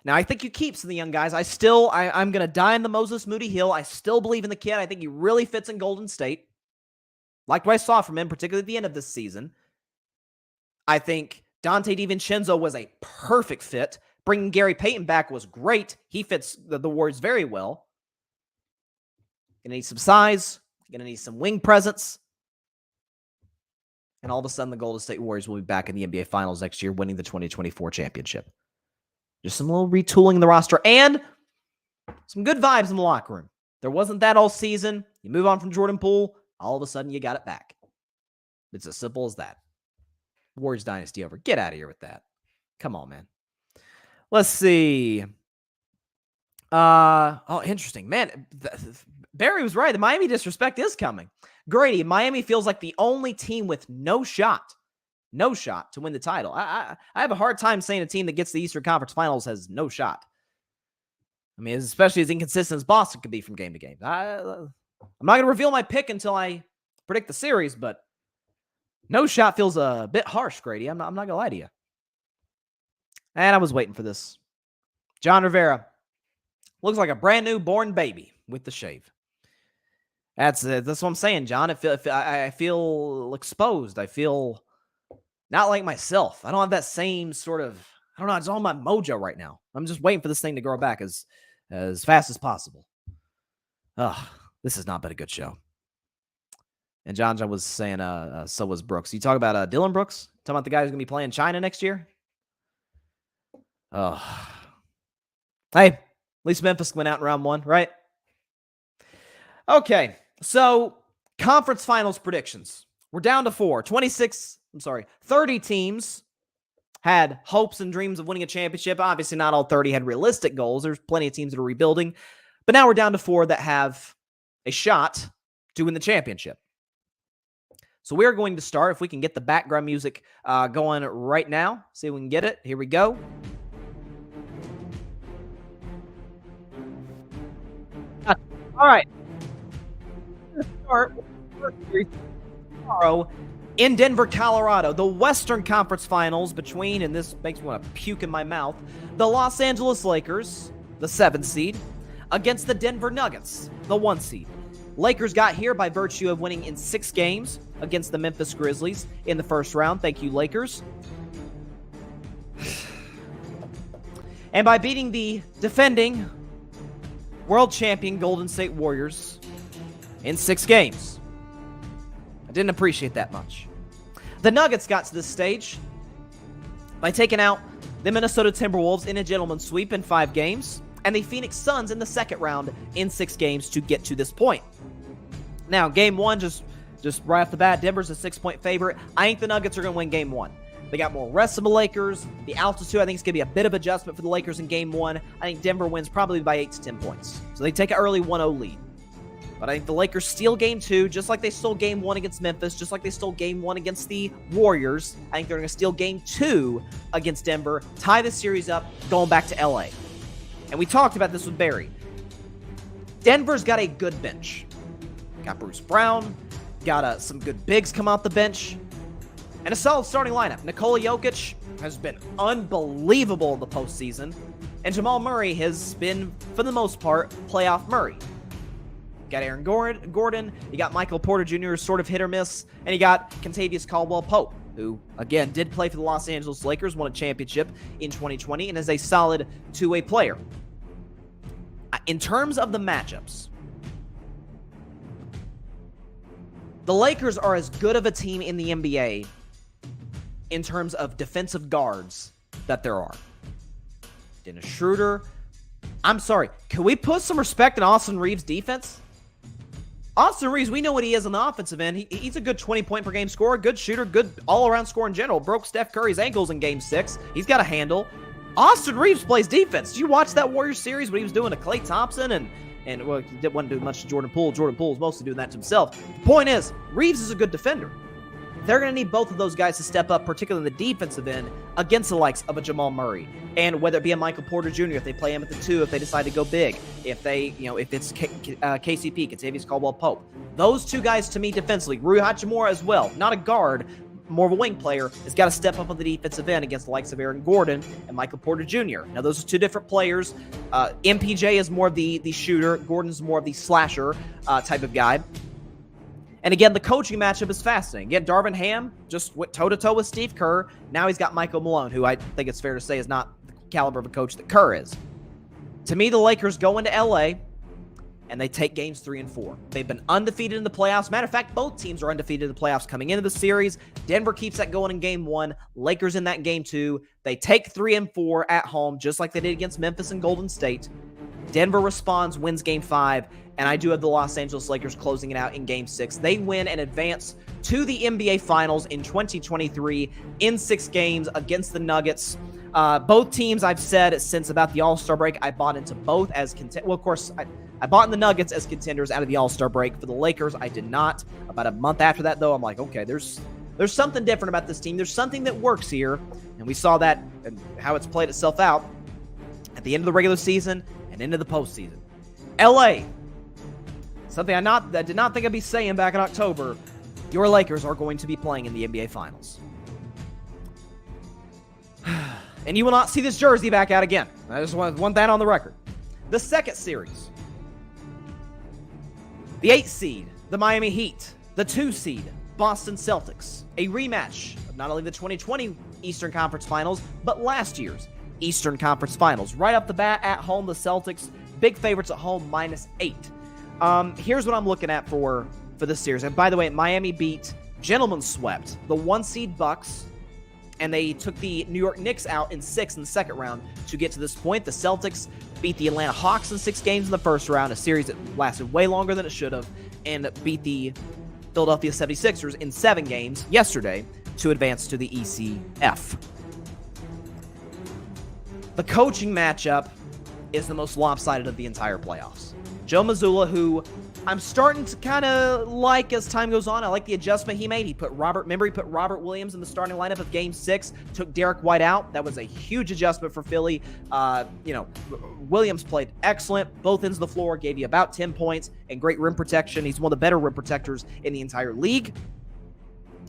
Now, I think you keep some of the young guys. I'm going to die in the Moses Moody Hill. I still believe in the kid. I think he really fits in Golden State. Like what I saw from him, particularly at the end of this season. I think Dante DiVincenzo was a perfect fit. Bringing Gary Payton back was great. He fits the Warriors very well. Going to need some size. Going to need some wing presence. And all of a sudden, the Golden State Warriors will be back in the NBA Finals next year, winning the 2024 championship. Just some little retooling in the roster and some good vibes in the locker room. There wasn't that all season. You move on from Jordan Poole, all of a sudden you got it back. It's as simple as that. Warriors dynasty over. Get out of here with that. Come on, man. Let's see. Interesting. Man, Barry was right. The Miami disrespect is coming. Grady, Miami feels like the only team with no shot to win the title. I have a hard time saying a team that gets the Eastern Conference Finals has no shot. I mean, especially as inconsistent as Boston could be from game to game. I'm not going to reveal my pick until I predict the series, but no shot feels a bit harsh, Grady. I'm not going to lie to you. And I was waiting for this. John Rivera looks like a brand new born baby with the shave. That's what I'm saying, John. I feel exposed. I feel not like myself. I don't have that same sort of, I don't know, it's all my mojo right now. I'm just waiting for this thing to grow back as fast as possible. This has not been a good show. And John was saying, so was Brooks. You talk about Dylan Brooks? Talking about the guy who's going to be playing China next year? Hey, at least Memphis went out in round 1, right? Okay, so conference finals predictions. We're down to 4. 30 teams had hopes and dreams of winning a championship. Obviously, not all 30 had realistic goals. There's plenty of teams that are rebuilding. But now we're down to 4 that have a shot to win the championship. So we're going to start, if we can get the background music going right now. See if we can get it. Here we go. All right. We're going to start with the first series tomorrow in Denver, Colorado. The Western Conference Finals between, and this makes me want to puke in my mouth, the Los Angeles Lakers, the 7th seed, against the Denver Nuggets, the 1 seed. Lakers got here by virtue of winning in 6 games against the Memphis Grizzlies in the first round. Thank you, Lakers. and by beating the defending world champion Golden State Warriors in 6 games. I didn't appreciate that much. The Nuggets got to this stage by taking out the Minnesota Timberwolves in a gentleman's sweep in 5 games, and the Phoenix Suns in the second round in 6 games to get to this point. Now, game 1, just right off the bat, Denver's a 6-point favorite. I think the Nuggets are going to win game 1. They got more rest of the Lakers. The altitude, I think, is going to be a bit of adjustment for the Lakers in game 1. I think Denver wins probably by 8 to 10 points. So they take an early 1-0 lead. But I think the Lakers steal game 2, just like they stole game 1 against Memphis, just like they stole game 1 against the Warriors. I think they're going to steal game 2 against Denver, tie the series up, going back to LA. And we talked about this with Barry. Denver's got a good bench. Got Bruce Brown, got some good bigs come out the bench, and a solid starting lineup. Nikola Jokic has been unbelievable in the postseason, and Jamal Murray has been, for the most part, playoff Murray. You got Aaron Gordon, you got Michael Porter Jr., who's sort of hit or miss, and you got Kentavious Caldwell-Pope, who, again, did play for the Los Angeles Lakers, won a championship in 2020, and is a solid two-way player. In terms of the matchups, the Lakers are as good of a team in the NBA in terms of defensive guards that there are. Dennis Schroeder. I'm sorry. Can we put some respect in Austin Reeves' defense? Austin Reeves, we know what he is on the offensive end. He's a good 20-point-per-game scorer, good shooter, good all-around scorer in general. Broke Steph Curry's ankles in Game 6. He's got a handle. Austin Reeves plays defense. Did you watch that Warriors series when he was doing to Klay Thompson and well, he didn't want to do much to Jordan Poole. Jordan Poole was mostly doing that to himself. The point is, Reeves is a good defender. They're going to need both of those guys to step up, particularly in the defensive end, against the likes of a Jamal Murray. And whether it be a Michael Porter Jr., if they play him at the 2, if they decide to go big, if it's KCP, Kentavious Caldwell-Pope. Those 2 guys, to me, defensively, Rui Hachimura as well, not a guard, more of a wing player, has got to step up on the defensive end against the likes of Aaron Gordon and Michael Porter Jr. Now, those are 2 different players. MPJ is more of the shooter. Gordon's more of the slasher type of guy. And again, the coaching matchup is fascinating. Again, Darvin Ham just went toe-to-toe with Steve Kerr. Now he's got Michael Malone, who I think it's fair to say is not the caliber of a coach that Kerr is. To me, the Lakers go into LA, and they take games 3 and 4. They've been undefeated in the playoffs. Matter of fact, both teams are undefeated in the playoffs coming into the series. Denver keeps that going in game 1. Lakers in that game 2. They take 3 and 4 at home, just like they did against Memphis and Golden State. Denver responds, wins game 5, and I do have the Los Angeles Lakers closing it out in game 6. They win and advance to the NBA Finals in 2023 in 6 games against the Nuggets. Both teams, I've said since about the All-Star break, I bought into both as contenders. Well, of course, I bought in the Nuggets as contenders out of the All-Star break. For the Lakers, I did not. About a month after that, though, I'm like, okay, there's something different about this team. There's something that works here, and we saw that and how it's played itself out at the end of the regular season and into the postseason. LA, something I did not think I'd be saying back in October, your Lakers are going to be playing in the NBA Finals. And you will not see this jersey back out again. I just want that on the record. The second series. The 8th seed, the Miami Heat. The 2 seed, Boston Celtics. A rematch of not only the 2020 Eastern Conference Finals, but last year's Eastern Conference Finals. Right off the bat, at home, the Celtics, big favorites at home, -8. Here's what I'm looking at for this series. And by the way, Miami beat, gentlemen swept, the 1 seed Bucks, and they took the New York Knicks out in 6 in the second round to get to this point. The Celtics beat the Atlanta Hawks in 6 games in the first round, a series that lasted way longer than it should have, and beat the Philadelphia 76ers in 7 games yesterday to advance to the ECF. The coaching matchup is the most lopsided of the entire playoffs. Joe Mazzulla, who I'm starting to kind of like as time goes on. I like the adjustment he made. He put Robert Williams in the starting lineup of Game 6, took Derek White out. That was a huge adjustment for Philly. Williams played excellent. Both ends of the floor, gave you about 10 points and great rim protection. He's one of the better rim protectors in the entire league.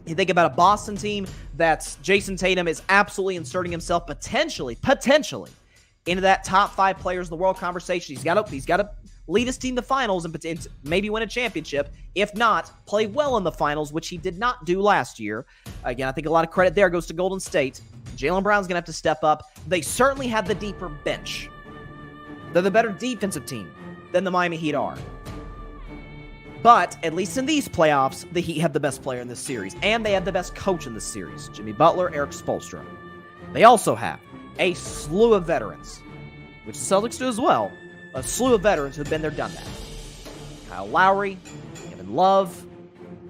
You think about a Boston team that's Jason Tatum is absolutely inserting himself potentially into that top 5 players in the world conversation. He's got to lead his team to finals and maybe win a championship. If not, play well in the finals, which he did not do last year. Again, I think a lot of credit there goes to Golden State. Jaylen Brown's going to have to step up. They certainly have the deeper bench. They're the better defensive team than the Miami Heat are. But at least in these playoffs, the Heat have the best player in this series, and they have the best coach in this series, Jimmy Butler, Eric Spoelstra. They also have a slew of veterans, which the Celtics do as well, a slew of veterans who've been there, done that. Kyle Lowry, Kevin Love,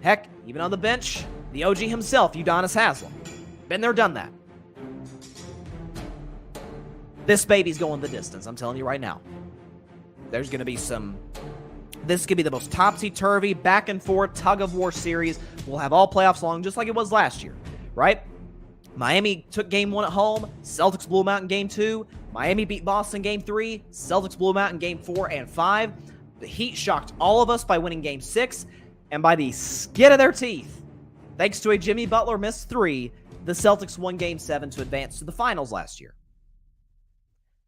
heck, even on the bench, the OG himself, Udonis Haslem. Been there, done that. This baby's going the distance, I'm telling you right now. There's going to be this could be the most topsy-turvy, back-and-forth, tug-of-war series. We'll have all playoffs long, just like it was last year, right? Miami took game 1 at home. Celtics blew them out in game 2. Miami beat Boston game 3. Celtics blew them out in game 4 and 5. The Heat shocked all of us by winning game 6. And by the skin of their teeth, thanks to a Jimmy Butler missed 3, the Celtics won game 7 to advance to the finals last year.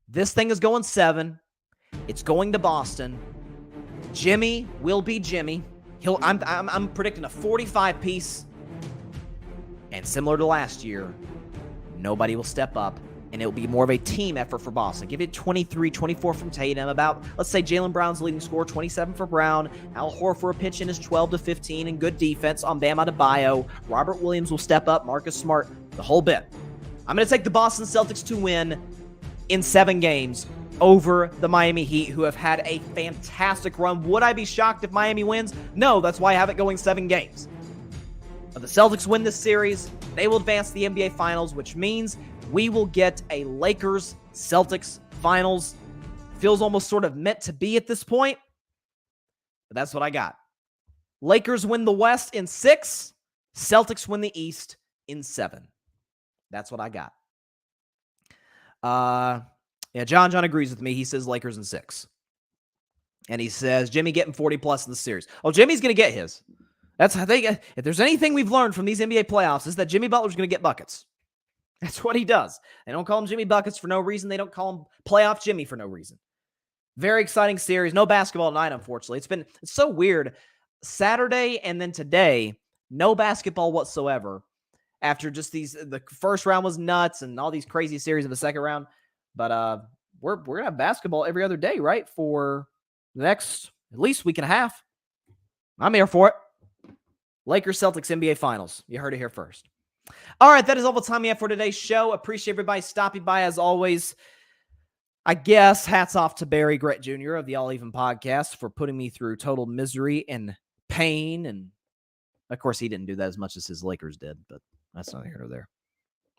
This thing is going 7. It's going to Boston. Jimmy will be Jimmy. I'm predicting a 45-piece. And similar to last year, nobody will step up, and it will be more of a team effort for Boston. Give it 23, 24 from Tatum. About, let's say, Jaylen Brown's leading scorer, 27 for Brown. Al Horford pitching is 12 to 15, and good defense on Bam Adebayo. Robert Williams will step up. Marcus Smart, the whole bit. I'm going to take the Boston Celtics to win in 7 games over the Miami Heat, who have had a fantastic run. Would I be shocked if Miami wins? No, that's why I have it going 7 games. If the Celtics win this series, they will advance to the NBA Finals, which means we will get a Lakers-Celtics Finals. Feels almost sort of meant to be at this point, but that's what I got. Lakers win the West in 6, Celtics win the East in 7. That's what I got. Yeah, John agrees with me. He says Lakers in 6. And he says Jimmy getting 40-plus in the series. Oh, Jimmy's going to get his. That's how if there's anything we've learned from these NBA playoffs, is that Jimmy Butler's going to get buckets. That's what he does. They don't call him Jimmy Buckets for no reason. They don't call him Playoff Jimmy for no reason. Very exciting series. No basketball tonight, unfortunately. It's so weird. Saturday and then today, no basketball whatsoever. After just the first round was nuts and all these crazy series in the second round. But we're going to have basketball every other day, right? For the next at least week and a half. I'm here for it. Lakers Celtics NBA Finals. You heard it here first. All right, that is all the time we have for today's show. Appreciate everybody stopping by as always. I guess hats off to Barry Gret Jr. of the All Even Podcast for putting me through total misery and pain. And of course, he didn't do that as much as his Lakers did, but that's not here nor there.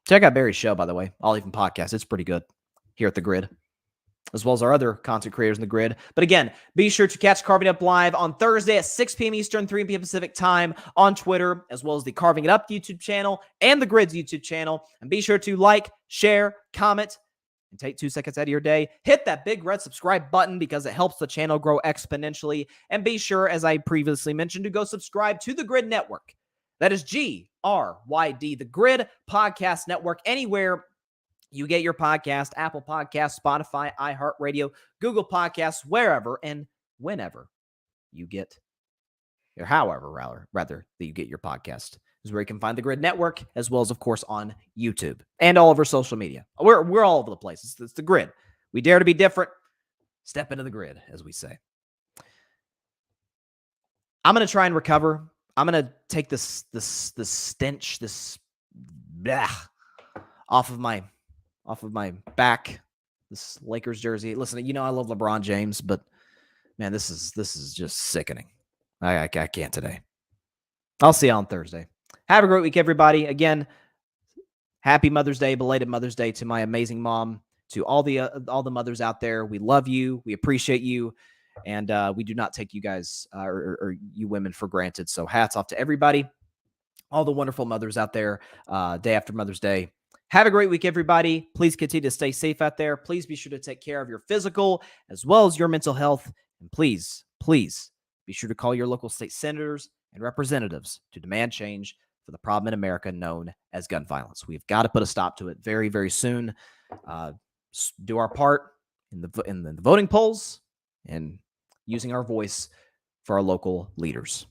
Check out Barry's show, by the way, All Even Podcast. It's pretty good here at the Grid, as well as our other content creators in the Grid. But again, be sure to catch Carving It Up live on Thursday at 6 p.m. Eastern, 3 p.m. Pacific time on Twitter, as well as the Carving It Up YouTube channel and the Grid's YouTube channel. And be sure to like, share, comment, and take 2 seconds out of your day. Hit that big red subscribe button because it helps the channel grow exponentially. And be sure, as I previously mentioned, to go subscribe to the Grid Network. That is GRYD, the Grid Podcast Network, anywhere you get your podcast, Apple Podcasts, Spotify, iHeartRadio, Google Podcasts, wherever and whenever you get, or however, rather, that you get your podcast is where you can find the Grid Network, as well as, of course, on YouTube and all of our social media. We're all over the place. It's the Grid. We dare to be different. Step into the Grid, as we say. I'm going to try and recover. I'm going to take this stench, off of my back, this Lakers jersey. Listen, you know I love LeBron James, but man, this is just sickening. I can't today. I'll see you on Thursday. Have a great week, everybody. Again, happy Mother's Day, belated Mother's Day to my amazing mom, to all the mothers out there. We love you. We appreciate you. And we do not take you guys or you women for granted. So hats off to everybody, all the wonderful mothers out there day after Mother's Day. Have a great week, everybody. Please continue to stay safe out there. Please be sure to take care of your physical as well as your mental health. And please be sure to call your local state senators and representatives to demand change for the problem in America known as gun violence. We've got to put a stop to it very, very soon. Do our part in the voting polls and using our voice for our local leaders.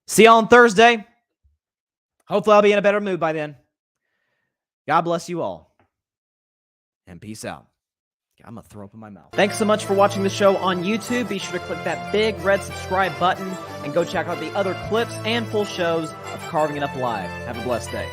See you on Thursday. Hopefully I'll be in a better mood by then. God bless you all. And peace out. I'm going to throw up in my mouth. Thanks so much for watching the show on YouTube. Be sure to click that big red subscribe button and go check out the other clips and full shows of Carving It Up Live. Have a blessed day.